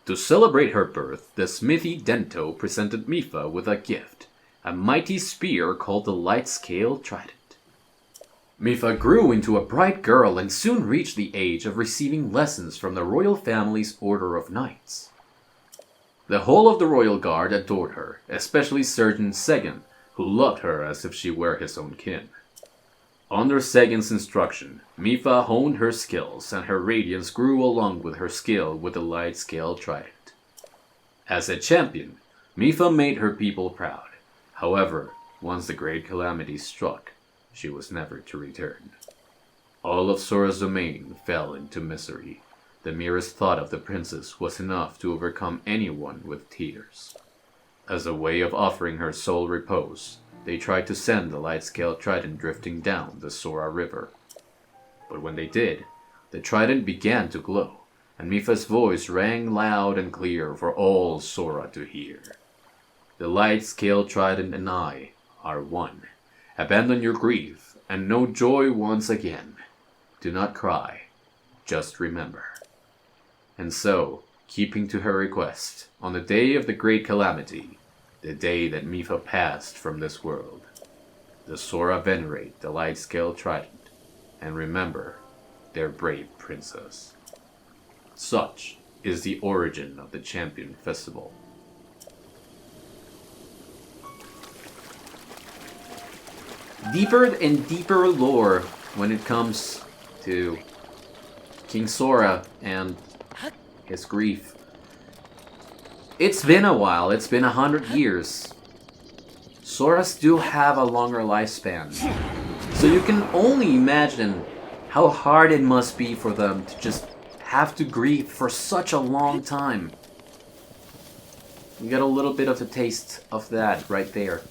Speaker 1: To celebrate her birth, the smithy Dento presented Mipha with a gift, a mighty spear called the Light Scale Trident. Mipha grew into a bright girl and soon reached the age of receiving lessons from the royal family's Order of Knights. The whole of the royal guard adored her, especially Surgeon Segan, who loved her as if she were his own kin. Under Segan's instruction, Mipha honed her skills and her radiance grew along with her skill with the Light Scale Trident. As a champion, Mipha made her people proud. However, once the Great Calamity struck, she was never to return. All of Zora's domain fell into misery. The merest thought of the princess was enough to overcome anyone with tears. As a way of offering her soul repose, they tried to send the Light Scale Trident drifting down the Zora River. But when they did, the trident began to glow, and Mipha's voice rang loud and clear for all Zora to hear. The Light Scale Trident and I are one. Abandon your grief, and know joy once again. Do not cry, just remember. And so, keeping to her request, on the day of the Great Calamity, the day that Mipha passed from this world, the Zora venerate the Light Scale Trident, and remember their brave princess. Such is the origin of the Champion Festival. Deeper and deeper lore when it comes to King Zora and his grief. It's been a while, it's been 100 years. Zoras do have a longer lifespan. So you can only imagine how hard it must be for them to just have to grieve for such a long time. You get a little bit of a taste of that right there.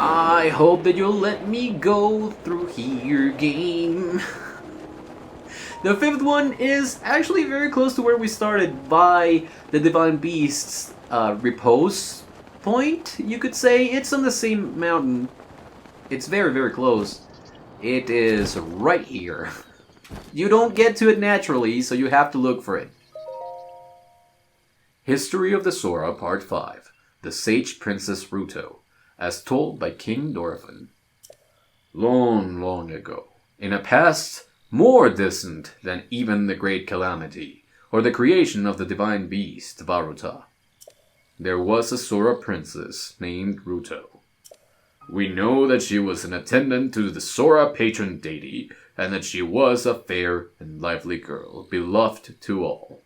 Speaker 1: I hope that you'll let me go through here, game. The 5th one is actually very close to where we started, by the Divine Beast's repose point, you could say. It's on the same mountain. It's very, very close. It is right here. You don't get to it naturally, so you have to look for it. History of the Zora, Part 5. The Sage Princess Ruto, as told by King Dorephan. Long, long ago, in a past more distant than even the Great Calamity, or the creation of the Divine Beast, Vah Ruta, there was a Zora princess named Ruto. We know that she was an attendant to the Zora patron deity, and that she was a fair and lively girl, beloved to all.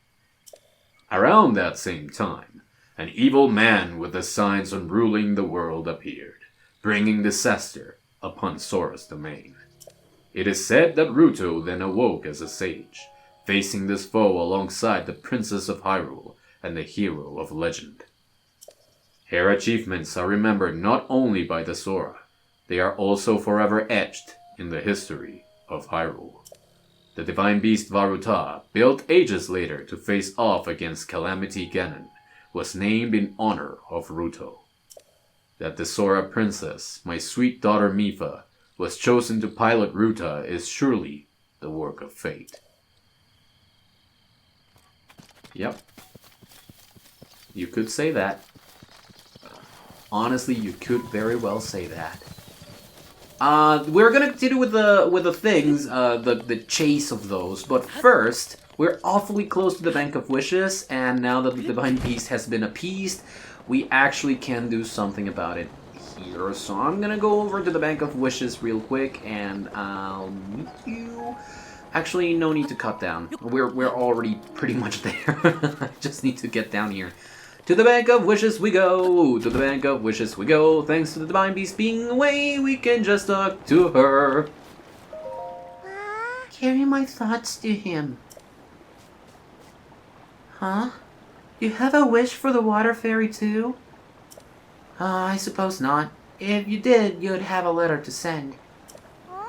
Speaker 1: Around that same time, an evil man with designs on ruling the world appeared, bringing disaster upon Zora's domain. It is said that Ruto then awoke as a sage, facing this foe alongside the Princess of Hyrule and the hero of legend. Her achievements are remembered not only by the Zora, they are also forever etched in the history of Hyrule. The Divine Beast Vah Ruta, built ages later to face off against Calamity Ganon, was named in honor of Ruto. That the Zora princess, my sweet daughter Mipha, was chosen to pilot Ruta is surely the work of fate. Yep. You could say that. Honestly, you could very well say that. We're gonna continue with the things, the chase of those, but first, we're awfully close to the Bank of Wishes, and now that the Divine Beast has been appeased, we actually can do something about it here. So I'm gonna go over to the Bank of Wishes real quick, and I'll meet you Actually, no need to cut down. We're already pretty much there. I just need to get down here. To the Bank of Wishes we go! To the Bank of Wishes we go! Thanks to the Divine Beast being away, we can just talk to her.
Speaker 7: Carry my thoughts to him. Huh? You have a wish for the water fairy too? I suppose not. If you did, you'd have a letter to send.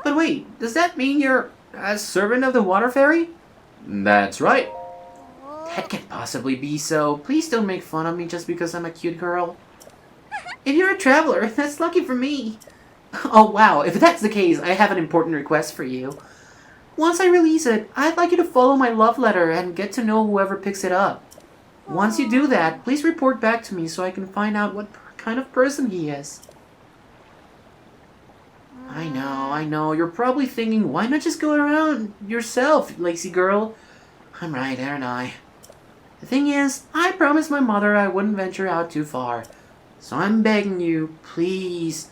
Speaker 7: But wait, does that mean you're a servant of the water fairy?
Speaker 1: That's right.
Speaker 7: That can't possibly be so. Please don't make fun of me just because I'm a cute girl. If you're a traveler, that's lucky for me. Oh wow, if that's the case, I have an important request for you. Once I release it, I'd like you to follow my love letter and get to know whoever picks it up. Once you do that, please report back to me so I can find out what kind of person he is. I know, you're probably thinking, why not just go around yourself, lazy girl? I'm right, aren't I? The thing is, I promised my mother I wouldn't venture out too far. So I'm begging you, please,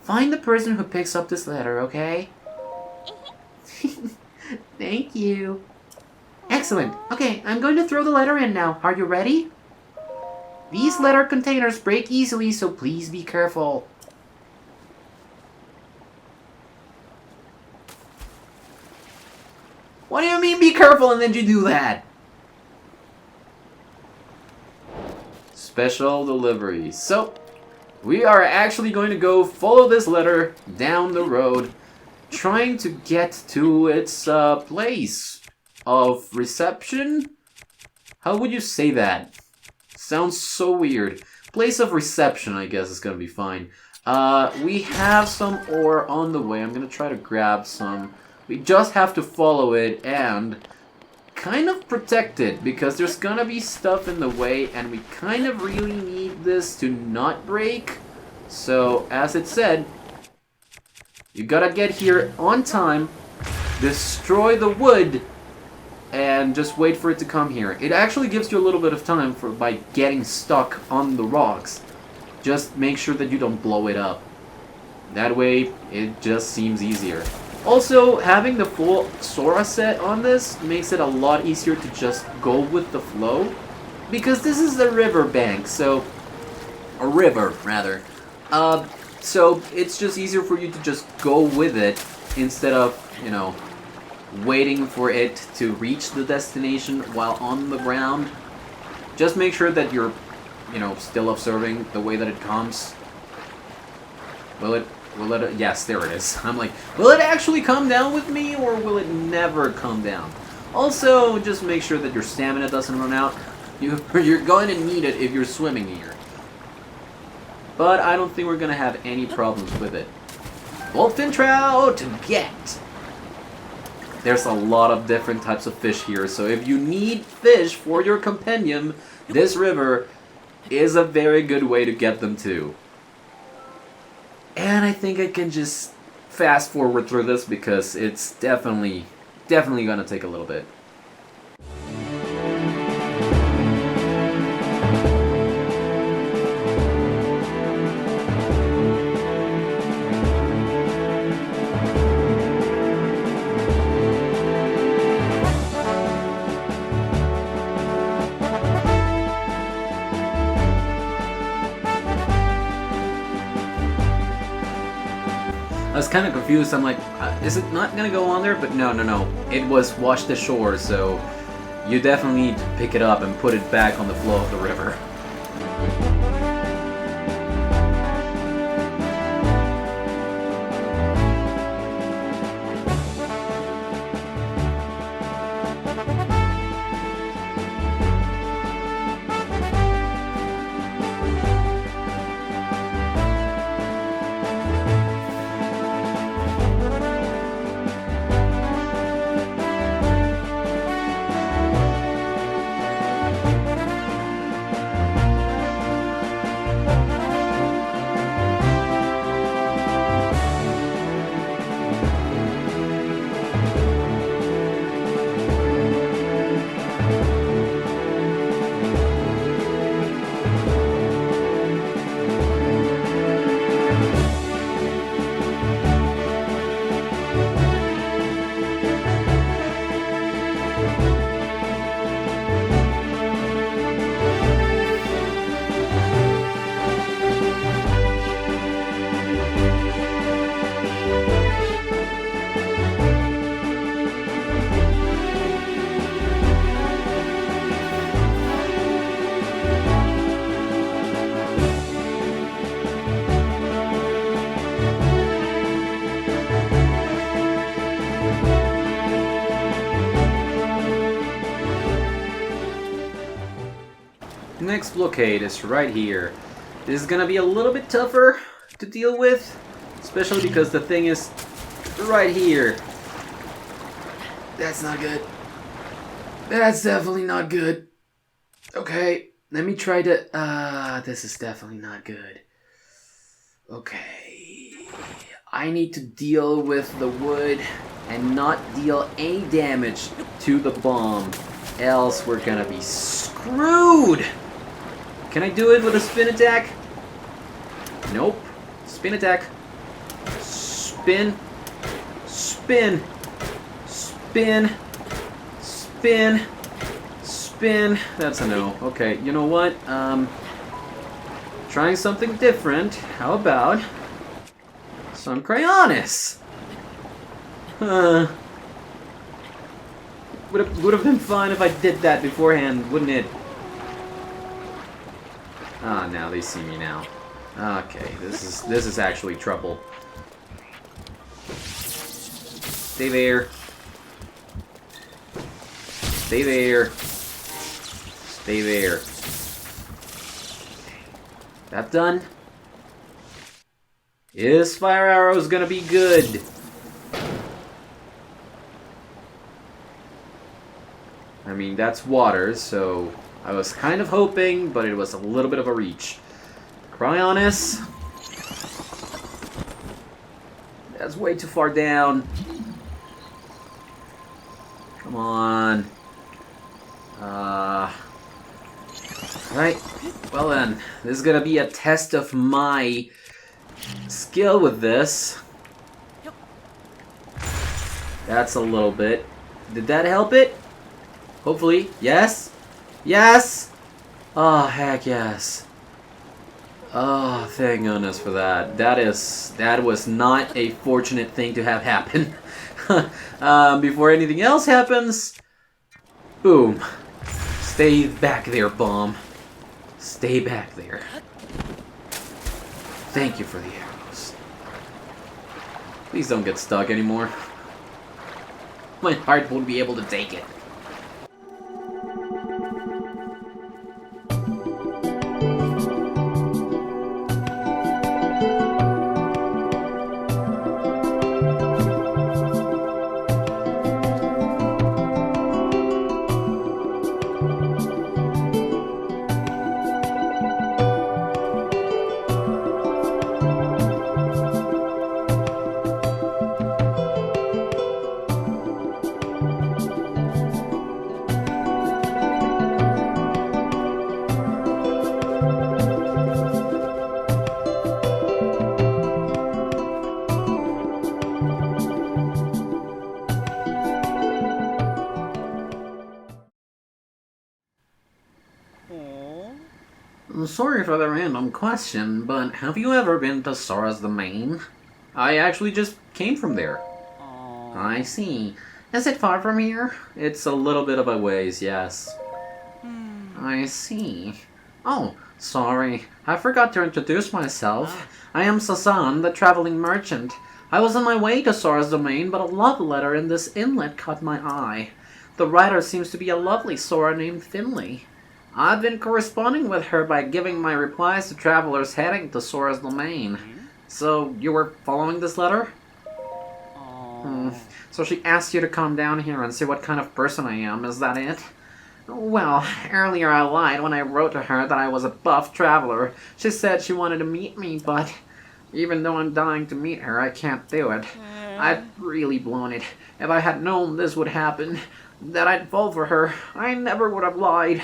Speaker 7: find the person who picks up this letter, okay? Thank you. Excellent. Okay, I'm going to throw the letter in now. Are you ready? These letter containers break easily, so please be careful.
Speaker 1: What do you mean be careful and then you do that? Special delivery. So, we are actually going to go follow this letter down the road, trying to get to its place of reception? How would you say that? Sounds so weird. Place of reception, I guess, is gonna be fine. We have some ore on the way. I'm gonna try to grab some. We just have to follow it and kind of protect it, because there's gonna be stuff in the way and we kind of really need this to not break. So, as it said, you gotta get here on time, destroy the wood, and just wait for it to come here. It actually gives you a little bit of time by getting stuck on the rocks. Just make sure that you don't blow it up. That way, it just seems easier. Also, having the full Zora set on this makes it a lot easier to just go with the flow. Because this is the river bank, so... a river, rather. So it's just easier for you to just go with it instead of, you know, waiting for it to reach the destination while on the ground. Just make sure that you're, you know, still observing the way that it comes. Will it, yes, there it is. I'm like, will it actually come down with me or will it never come down? Also, just make sure that your stamina doesn't run out. You're going to need it if you're swimming here. But I don't think we're going to have any problems with it. Wolfin trout to get! There's a lot of different types of fish here, so if you need fish for your compendium, this river is a very good way to get them to. And I think I can just fast forward through this because it's definitely gonna take a little bit. I was kind of confused. I'm like, is it not gonna go on there? But no. It was washed ashore, so you definitely need to pick it up and put it back on the flow of the river. Next blockade is right here. This is gonna be a little bit tougher to deal with, especially because the thing is right here. That's not good. That's definitely not good. Okay, let me try to... this is definitely not good. Okay. I need to deal with the wood and not deal any damage to the bomb. Else we're gonna be screwed! Can I do it with a spin attack? Nope. Spin attack. Spin. Spin. Spin. Spin. Spin. That's a no. Okay, you know what? Trying something different. How about some Cryonis? Would have been fine if I did that beforehand, wouldn't it? Ah, now they see me now. Okay, this is actually trouble. Stay there. Stay there. Stay there. That done? Is fire arrows gonna be good? I mean, that's water, so I was kind of hoping, but it was a little bit of a reach. Cryonis. That's way too far down. Come on. Right. Well then, this is gonna be a test of my skill with this. That's a little bit. Did that help it? Hopefully. Yes? Yes! Oh, heck yes. Oh, thank goodness for that. That was not a fortunate thing to have happen. Before anything else happens, boom. Stay back there, bomb. Stay back there. Thank you for the arrows. Please don't get stuck anymore. My heart won't be able to take it. Sorry for the random question, but have you ever been to Zora's domain? I actually just came from there. I see. Is it far from here? It's a little bit of a ways, yes. I see. Oh, sorry. I forgot to introduce myself. I am Sasan, the traveling merchant. I was on my way to Zora's domain, but a love letter in this inlet caught my eye. The writer seems to be a lovely Zora named Finley. I've been corresponding with her by giving my replies to travelers heading to Zora's domain. So, you were following this letter? So she asked you to come down here and see what kind of person I am, is that it? Well, earlier I lied when I wrote to her that I was a buff traveler. She said she wanted to meet me, but even though I'm dying to meet her, I can't do it. I've really blown it. If I had known this would happen, that I'd fall for her, I never would have lied.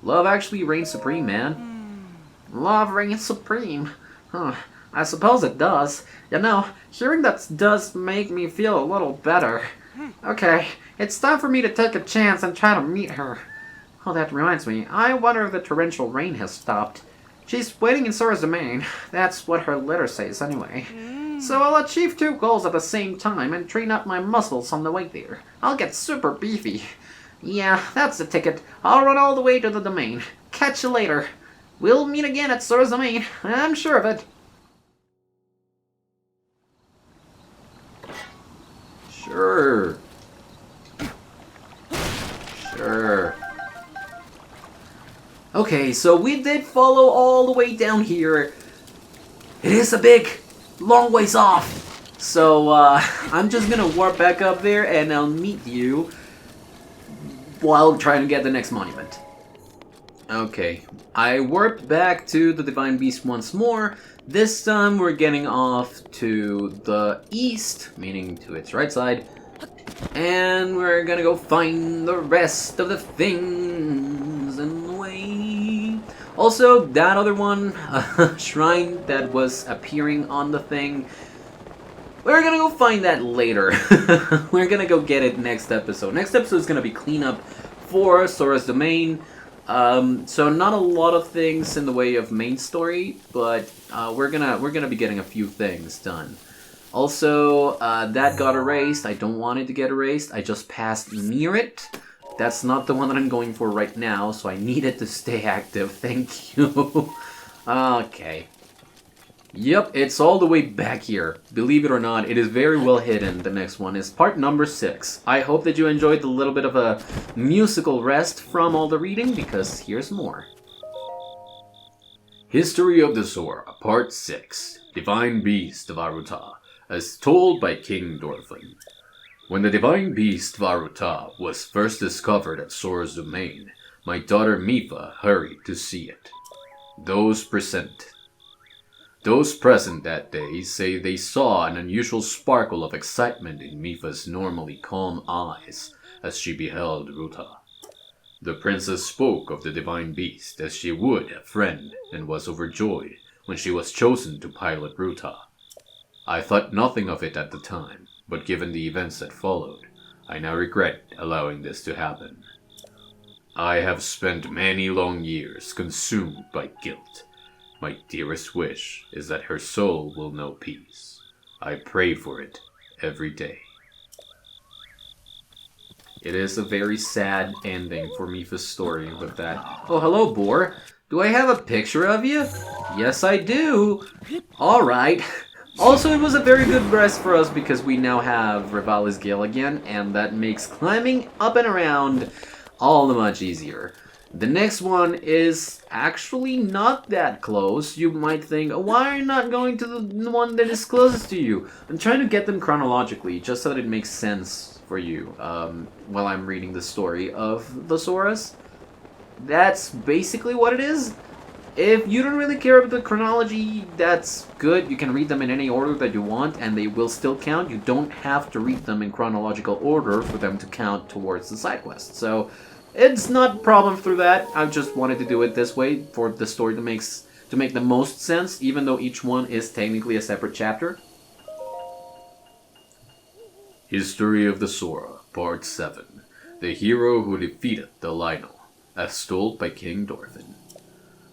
Speaker 1: Love actually reigns supreme, man. Love reigns supreme. Huh. I suppose it does. You know, hearing that does make me feel a little better. Okay, it's time for me to take a chance and try to meet her. Oh, that reminds me. I wonder if the torrential rain has stopped. She's waiting in Zora's domain. That's what her letter says, anyway. So I'll achieve 2 goals at the same time and train up my muscles on the way there. I'll get super beefy. Yeah, that's the ticket. I'll run all the way to the domain. Catch you later. We'll meet again at Zora's domain. I'm sure of it. Sure. Sure. Okay, so we did follow all the way down here. It is a big, long ways off. So, I'm just gonna warp back up there and I'll meet you while trying to get the next monument. Okay, I warped back to the Divine Beast once more. This time we're getting off to the east, meaning to its right side. And we're gonna go find the rest of the things in the way. Also, that other one, shrine that was appearing on the thing, we're gonna go find that later. We're gonna go get it next episode. Next episode is gonna be cleanup for Zora's domain. So not a lot of things in the way of main story, but we're gonna be getting a few things done. Also, that got erased. I don't want it to get erased. I just passed near it. That's not the one that I'm going for right now, so I need it to stay active. Thank you. Okay. Yep, it's all the way back here. Believe it or not, it is very well hidden. The next one is part number 6. I hope that you enjoyed the little bit of a musical rest from all the reading, because here's more.
Speaker 6: History of the Zora, Part 6. Divine Beast Vah Ruta, as told by King Dorephan. When the Divine Beast Vah Ruta was first discovered at Zora's domain, my daughter Mipha hurried to see it. Those present that day say they saw an unusual sparkle of excitement in Mipha's normally calm eyes as she beheld Ruta. The princess spoke of the divine beast as she would a friend and was overjoyed when she was chosen to pilot Ruta. I thought nothing of it at the time, but given the events that followed, I now regret allowing this to happen. I have spent many long years consumed by guilt. My dearest wish is that her soul will know peace. I pray for it every day.
Speaker 1: It is a very sad ending for Mipha's story with that. Oh, hello, Boar. Do I have a picture of you? Yes, I do. Alright. Also, it was a very good rest for us because we now have Revali's Gale again, and that makes climbing up and around all the much easier. The next one is actually not that close. You might think, why are you not going to the one that is closest to you? I'm trying to get them chronologically, just so that it makes sense for you while I'm reading the story of the Zoras. That's basically what it is. If you don't really care about the chronology, that's good. You can read them in any order that you want, and they will still count. You don't have to read them in chronological order for them to count towards the side quest. So it's not a problem through that. I just wanted to do it this way for the story to make the most sense, even though each one is technically a separate chapter.
Speaker 6: History of the Zora, Part 7. The hero who defeated the Lionel, as told by King Dorephan.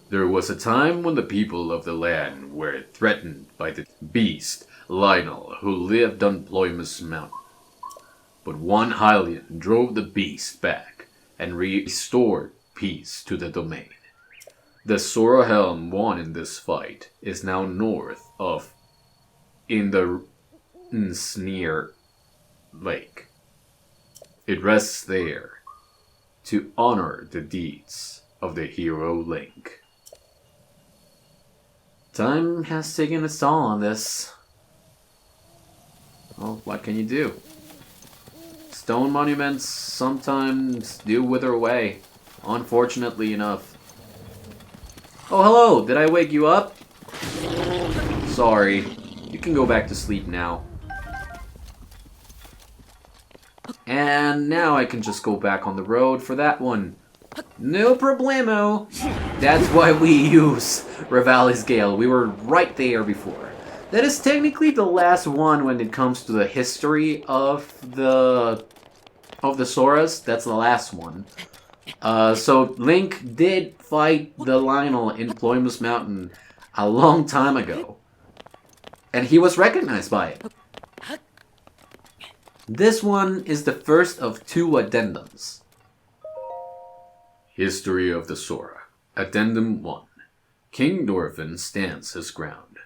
Speaker 6: There was a time when the people of the land were threatened by the beast Lionel, who lived on Ploymus Mountain. But one Hylian drove the beast back and restored peace to the domain. The Zora helm won in this fight is now north of in the Nsnir Lake. It rests there to honor the deeds of the hero Link.
Speaker 1: Time has taken its toll on this. Well, what can you do? Stone monuments sometimes do wither away, unfortunately enough. Oh, hello! Did I wake you up? Sorry. You can go back to sleep now. And now I can just go back on the road for that one. No problemo! That's why we use Revali's Gale. We were right there before. That is technically the last one when it comes to the history of the Zoras. That's the last one. So Link did fight the Lionel in Ploymus Mountain a long time ago. And he was recognized by it. This one is the first of 2 addendums.
Speaker 6: History of the Zora, Addendum 1. King Dorephan stands his ground.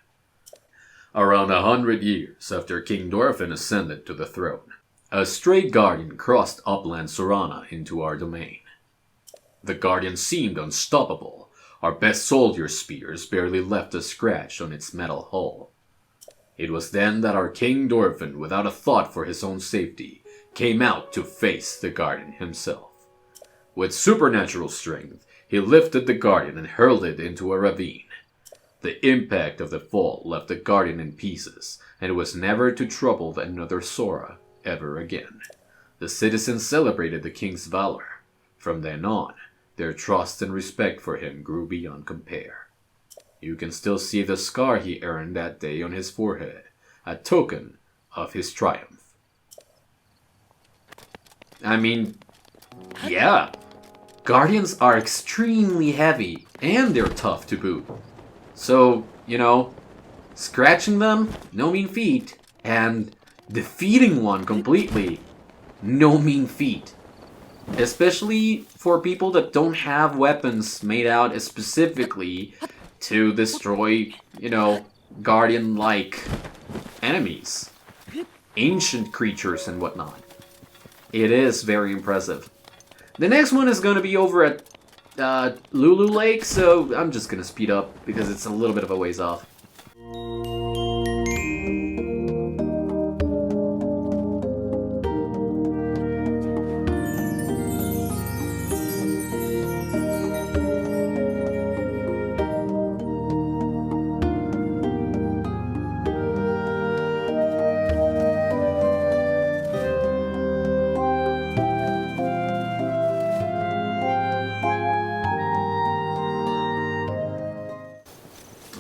Speaker 6: Around 100 years after King Dorephan ascended to the throne, a stray guardian crossed upland Sorana into our domain. The Guardian seemed unstoppable. Our best soldier's spears barely left a scratch on its metal hull. It was then that our King Dorephan, without a thought for his own safety, came out to face the Guardian himself. With supernatural strength, he lifted the Guardian and hurled it into a ravine. The impact of the fall left the Guardian in pieces, and was never to trouble another Zora ever again. The citizens celebrated the king's valor. From then on, their trust and respect for him grew beyond compare. You can still see the scar he earned that day on his forehead, a token of his triumph. I mean, yeah, Guardians are extremely heavy, and they're tough to boot. So, you know, scratching them, no mean feat, and defeating one completely, no mean feat. Especially for people that don't have weapons made out specifically to destroy, you know, Guardian-like enemies. Ancient creatures and whatnot. It is very impressive. The next one is going to be over at Lulu Lake, so I'm just going to speed up because it's a little bit of a ways off.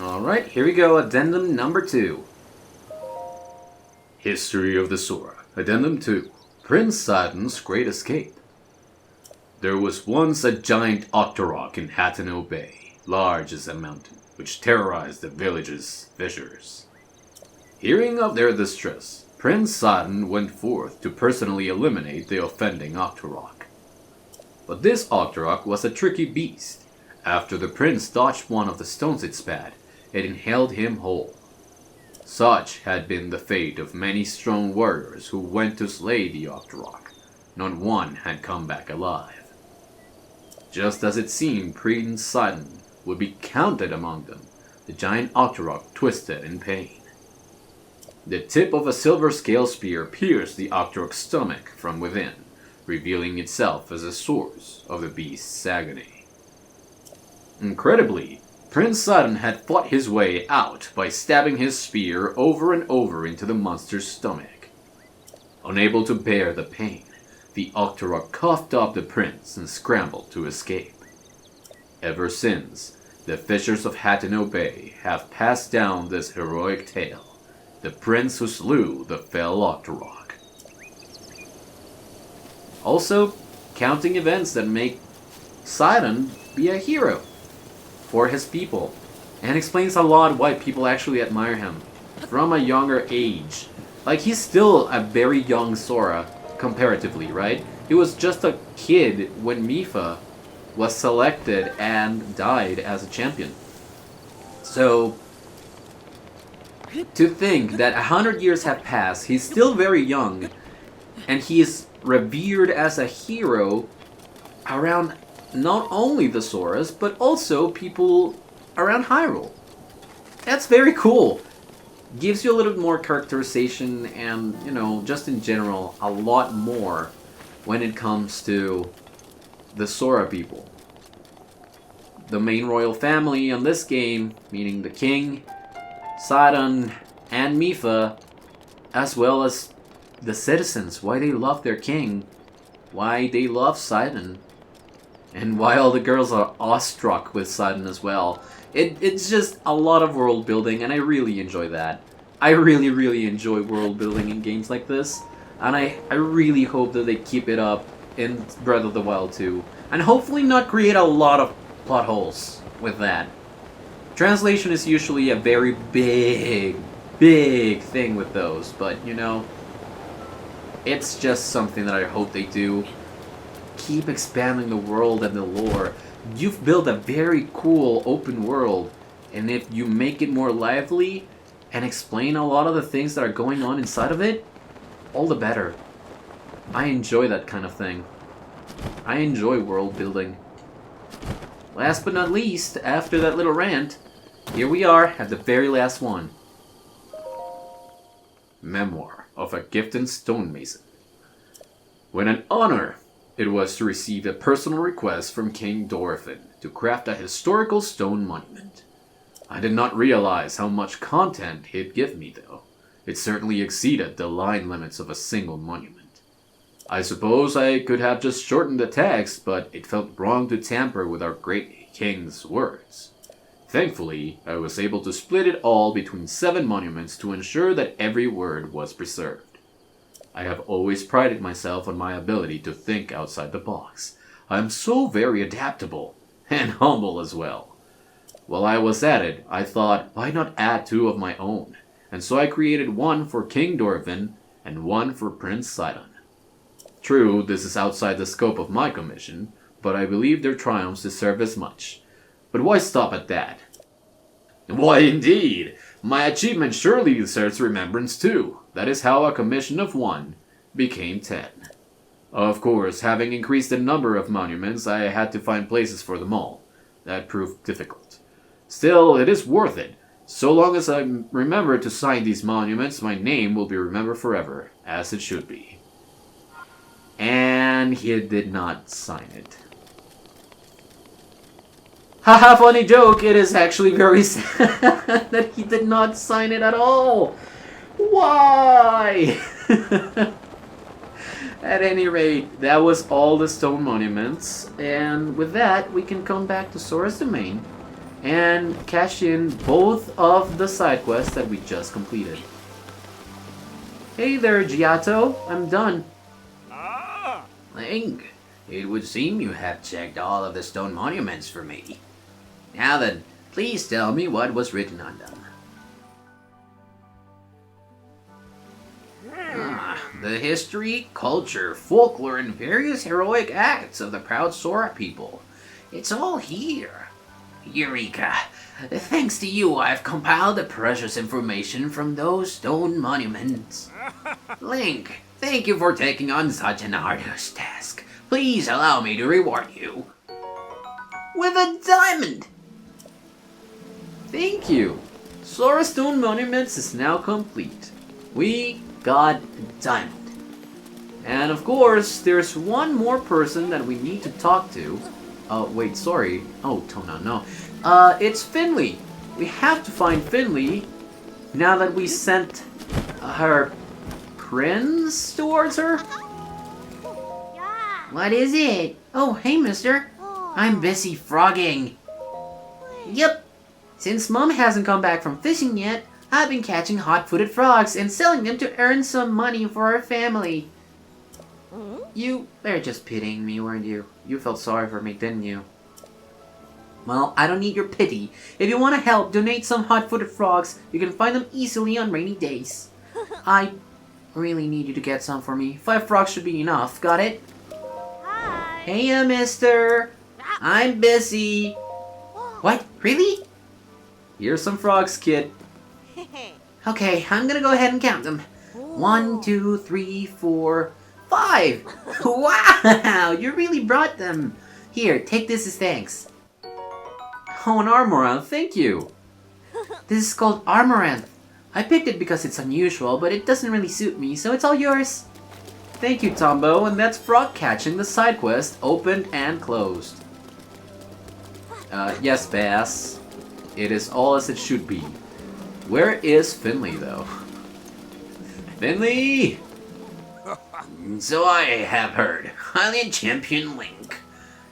Speaker 6: Alright, here we go, Addendum number 2. History of the Zora. Addendum 2. Prince Sidon's Great Escape. There was once a giant octorok in Hateno Bay, large as a mountain, which terrorized the village's fishers. Hearing of their distress, Prince Sidon went forth to personally eliminate the offending octorok. But this octorok was a tricky beast. After the prince dodged one of the stones it spat, it inhaled him whole. Such had been the fate of many strong warriors who went to slay the octorok. Not one had come back alive. Just as it seemed Prince Sidon would be counted among them, the giant octorok twisted in pain. The tip of a silver scale spear pierced the octorok's stomach from within, revealing itself as a source of the beast's agony. Incredibly, Prince Sidon had fought his way out by stabbing his spear over and over into the monster's stomach. Unable to bear the pain, the octorok coughed up the prince and scrambled to escape. Ever since, the fishers of Hateno Bay have passed down this heroic tale, the prince who slew the fell octorok. Also, counting events that make Sidon be a hero for his people, and explains a lot why people actually admire him from a younger age. Like, he's still a very young Zora, comparatively, right? He was just a kid when Mipha was selected and died as a champion. So, to think that 100 years have passed, he's still very young, and he is revered as a hero around not only the Zoras, but also people around Hyrule. That's very cool. Gives you a little bit more characterization and, you know, just in general, a lot more when it comes to the Zora people. The main royal family on this game, meaning the king, Sidon, and Mipha, as well as the citizens, why they love their king, why they love Sidon, and why all the girls are awestruck with Sidon as well. It's just a lot of world building, and I really enjoy that. I really enjoy world building in games like this, and I really hope that they keep it up in Breath of the Wild 2, and hopefully not create a lot of plot holes with that. Translation is usually a very big thing with those, but you know, it's just something that I hope they do. Keep expanding the world and the lore. You've built a very cool open world, and if you make it more lively and explain a lot of the things that are going on inside of it, all the better. I enjoy that kind of thing. I enjoy world building.
Speaker 1: last but not least, after that little rant, here we are at the very last one. Memoir of a Gifted Stonemason. When an honor it was to receive a personal request from King Dorephan to craft a historical stone monument. I did not realize how much content he'd give me, though. It certainly exceeded the line limits of a single monument. I suppose I could have just shortened the text, but it felt wrong to tamper with our great king's words. Thankfully, I was able to split it all between 7 monuments to ensure that every word was preserved. I have always prided myself on my ability to think outside the box. I am so very adaptable, and humble as well. While I was at it, I thought, why not add 2 of my own? And so I created one for King Dorephan and one for Prince Sidon. True, this is outside the scope of my commission, but I believe their triumphs deserve as much. But why stop at that? Why indeed! My achievement surely deserves remembrance too. That is how a commission of 1 became 10. Of course, having increased the number of monuments, I had to find places for them all. That proved difficult. Still, it is worth it. So long as I remember to sign these monuments, my name will be remembered forever, as it should be. And he did not sign it. Haha, funny joke, it is actually very sad that he did not sign it at all. Why? At any rate, that was all the stone monuments, and with that, we can come back to Zora's domain and cash in both of the side quests that we just completed. Hey there, Giotto, I'm done.
Speaker 9: Link, it would seem you have checked all of the stone monuments for me. Now then, please tell me what was written on them. The history, culture, folklore, and various heroic acts of the proud Zora people. It's all here. Eureka! Thanks to you, I've compiled the precious information from those stone monuments. Link, thank you for taking on such an arduous task. Please allow me to reward you with a diamond!
Speaker 1: Thank you. Zora's Stone Monuments is now complete. We got a diamond. And of course, there's one more person that we need to talk to. Wait, sorry. Oh, Tona, no. It's Finley. We have to find Finley now that we sent her prince towards her.
Speaker 7: What is it? Oh, hey, mister. I'm busy frogging. Yep. Since Mom hasn't come back from fishing yet, I've been catching hot-footed frogs and selling them to earn some money for our family. You were just pitying me, weren't you? You felt sorry for me, didn't you? Well, I don't need your pity. If you want to help donate some hot-footed frogs, you can find them easily on rainy days. I really need you to get some for me. 5 frogs should be enough, got it?
Speaker 3: Hi.
Speaker 7: Hey, mister. I'm busy. What? Really? Here's some frogs, kid. Okay, I'm gonna go ahead and count them. 1, 2, 3, 4, 5! Wow! You really brought them! Here, take this as thanks. Oh, an Armoranth, thank you! This is called Armoranth. I picked it because it's unusual, but it doesn't really suit me, so it's all yours. Thank you, Tombo, and that's frog catching the side quest opened and closed. Yes, Bass. It is all as it should be. Where is Finley, though? Finley!
Speaker 9: So I have heard. Highland Champion Link.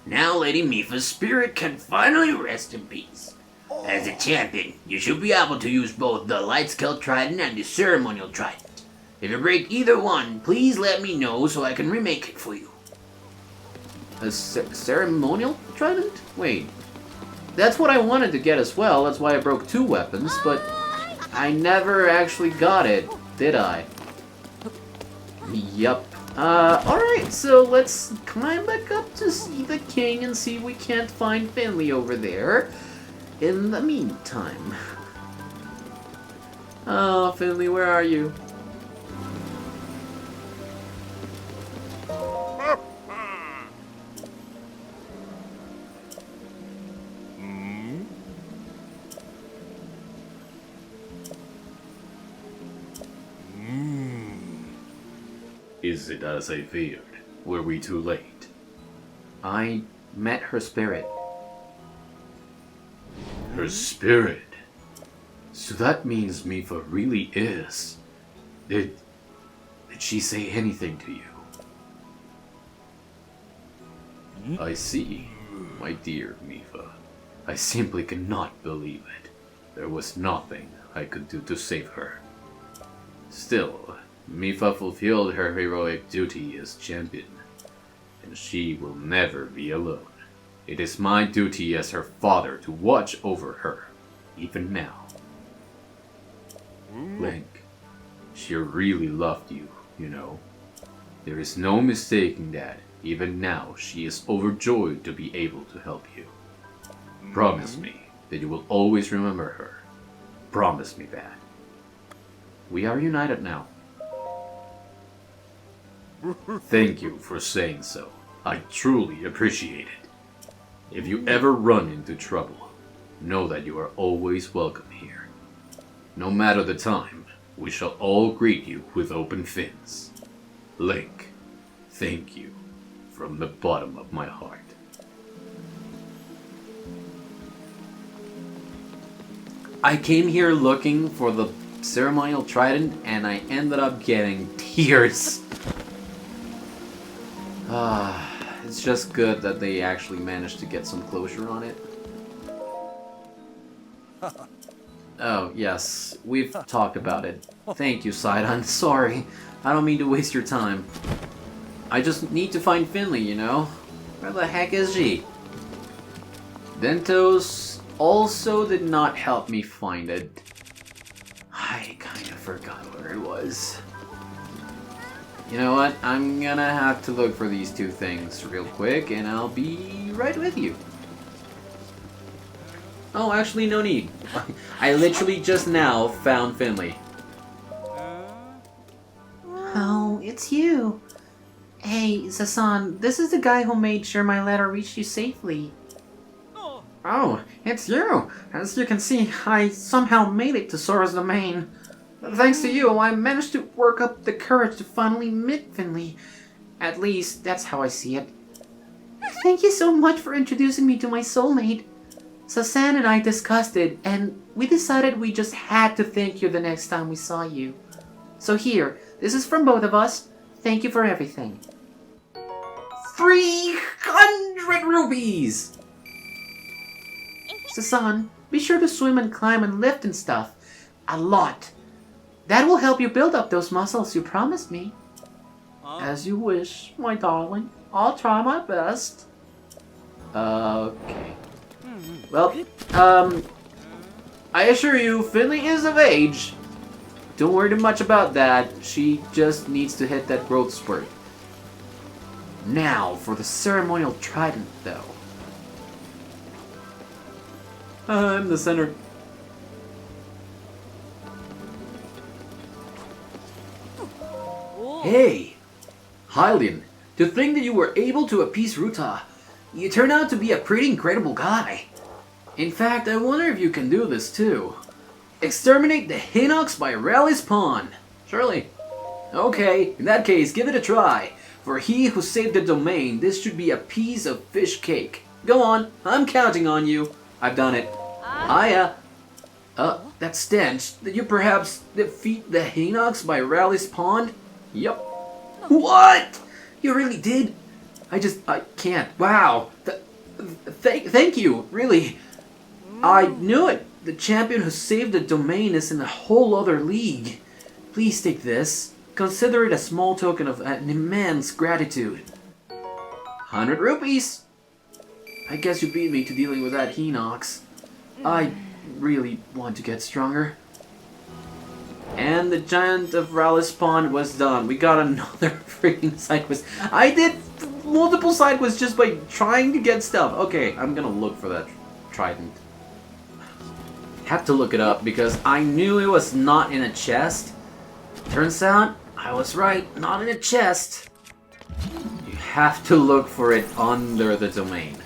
Speaker 9: Now Lady Mipha's spirit can finally rest in peace. As a champion, you should be able to use both the Light Scale Trident and the Ceremonial Trident. If you break either one, please let me know so I can remake it for you.
Speaker 1: A ceremonial trident? Wait. That's what I wanted to get as well, that's why I broke 2 weapons, but I never actually got it, did I? Yup. Alright, so let's climb back up to see the king and see if we can't find Finley over there. In the meantime. Oh, Finley, where are you?
Speaker 6: Is it as I feared? Were we too late?
Speaker 1: I met her spirit.
Speaker 6: Her spirit? So that means Mipha really is. Did she say anything to you? I see, my dear Mipha. I simply cannot believe it. There was nothing I could do to save her. Still, Mipha fulfilled her heroic duty as champion, and she will never be alone. It is my duty as her father to watch over her, even now. Link, she really loved you, you know. There is no mistaking that. Even now, she is overjoyed to be able to help you. Promise me that you will always remember her. Promise me that.
Speaker 1: We are united now.
Speaker 6: Thank you for saying so. I truly appreciate it. If you ever run into trouble, know that you are always welcome here. No matter the time, we shall all greet you with open fins. Link, thank you from the bottom of my heart.
Speaker 1: I came here looking for the ceremonial trident, and I ended up getting tears. It's just good that they actually managed to get some closure on it. Oh, yes, we've talked about it. Thank you, Sidon. Sorry, I don't mean to waste your time. I just need to find Finley, you know? Where the heck is she? Dentos also did not help me find it. I kind of forgot where it was. You know what? I'm gonna have to look for these two things real quick, and I'll be right with you. Oh, actually, no need. I literally just now found Finley.
Speaker 7: Oh, it's you. Hey, Zasan, this is the guy who made sure my letter reached you safely. Oh, it's you! As you can see, I somehow made it to Zora's domain. Thanks to you, I managed to work up the courage to finally meet Finley. At least, that's how I see it. Thank you so much for introducing me to my soulmate. Sasan and I discussed it, and we decided we just had to thank you the next time we saw you. So here, this is from both of us. Thank you for everything.
Speaker 1: 300 rupees!
Speaker 7: Sasan, be sure to swim and climb and lift and stuff. A lot. That will help you build up those muscles you promised me. As you wish, my darling. I'll try my best.
Speaker 1: Okay. Well, I assure you, Finley is of age. Don't worry too much about that. She just needs to hit that growth spurt. Now, for the ceremonial trident, though. I'm the center. Hey! Hylian, to think that you were able to appease Ruta. You turn out to be a pretty incredible guy. In fact, I wonder if you can do this too. Exterminate the Hinox by Ralis Pond. Surely. Okay, in that case, give it a try. For he who saved the domain, this should be a piece of fish cake. Go on, I'm counting on you. I've done it. Hiya. That stench. Did you perhaps defeat the Hinox by Ralis Pond? Yup. What? You really did? I can't. Wow. Thank you, really. I knew it. The champion who saved the domain is in a whole other league. Please take this. Consider it a small token of an immense gratitude. 100 rupees. I guess you beat me to dealing with that Hinox. I really want to get stronger. And the Giant of Ralis Pond was done. We got another freaking Sidequest. I did multiple Sidequests just by trying to get stuff. Okay, I'm gonna look for that Trident. Have to look it up because I knew it was not in a chest. Turns out, I was right, not in a chest. You have to look for it under the domain.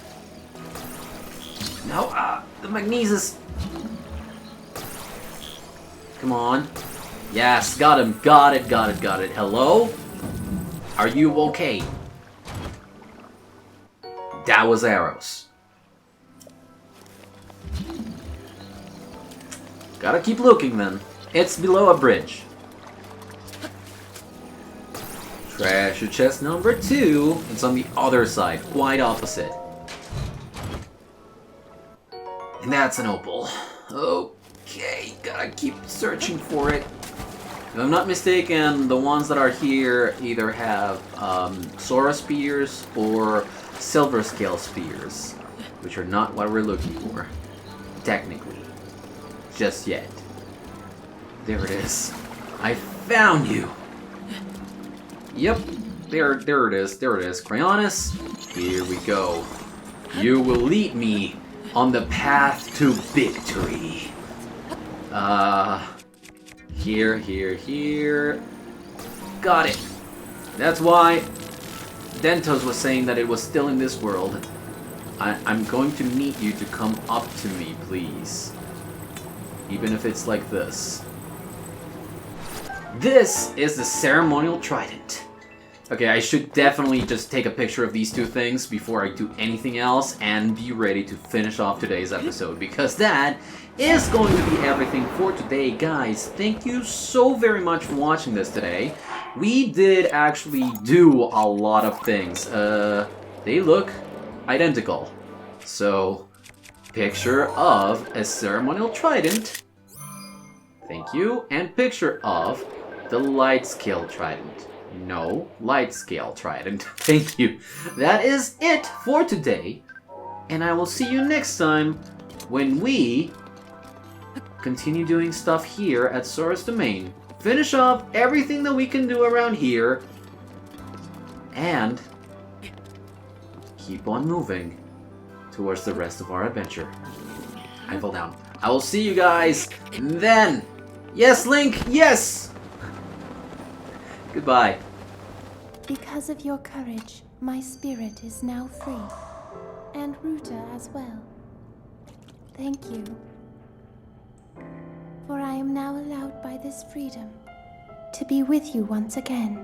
Speaker 1: No, the Magnesis. Come on. Yes, got him. Got it. Hello? Are you okay? That was arrows. Gotta keep looking then. It's below a bridge. Treasure chest number 2. It's on the other side, quite opposite. And that's an opal. Okay, gotta keep searching for it. If I'm not mistaken, the ones that are here either have Zora spears or silver scale spears, which are not what we're looking for, technically. Just yet. There it is. I found you! Yep, there it is, Cryonis, here we go. You will lead me on the path to victory. Here. Got it. That's why Dentos was saying that it was still in this world. I'm going to need you to come up to me, please. Even if it's like this. This is the Ceremonial Trident. Okay, I should definitely just take a picture of these two things before I do anything else and be ready to finish off today's episode, because that is going to be everything for today, guys. Thank you so very much for watching this today. We did actually do a lot of things. They look identical. So, picture of a Ceremonial Trident. Thank you. And picture of the Light Scale Trident. No, Light Scale Trident. Thank you. That is it for today. And I will see you next time when we continue doing stuff here at Zora's Domain. Finish off everything that we can do around here. And keep on moving towards the rest of our adventure. I fell down. I will see you guys then. Yes, Link, yes! Goodbye.
Speaker 4: Because of your courage, my spirit is now free. And Ruta as well. Thank you. For I am now allowed by this freedom to be with you once again.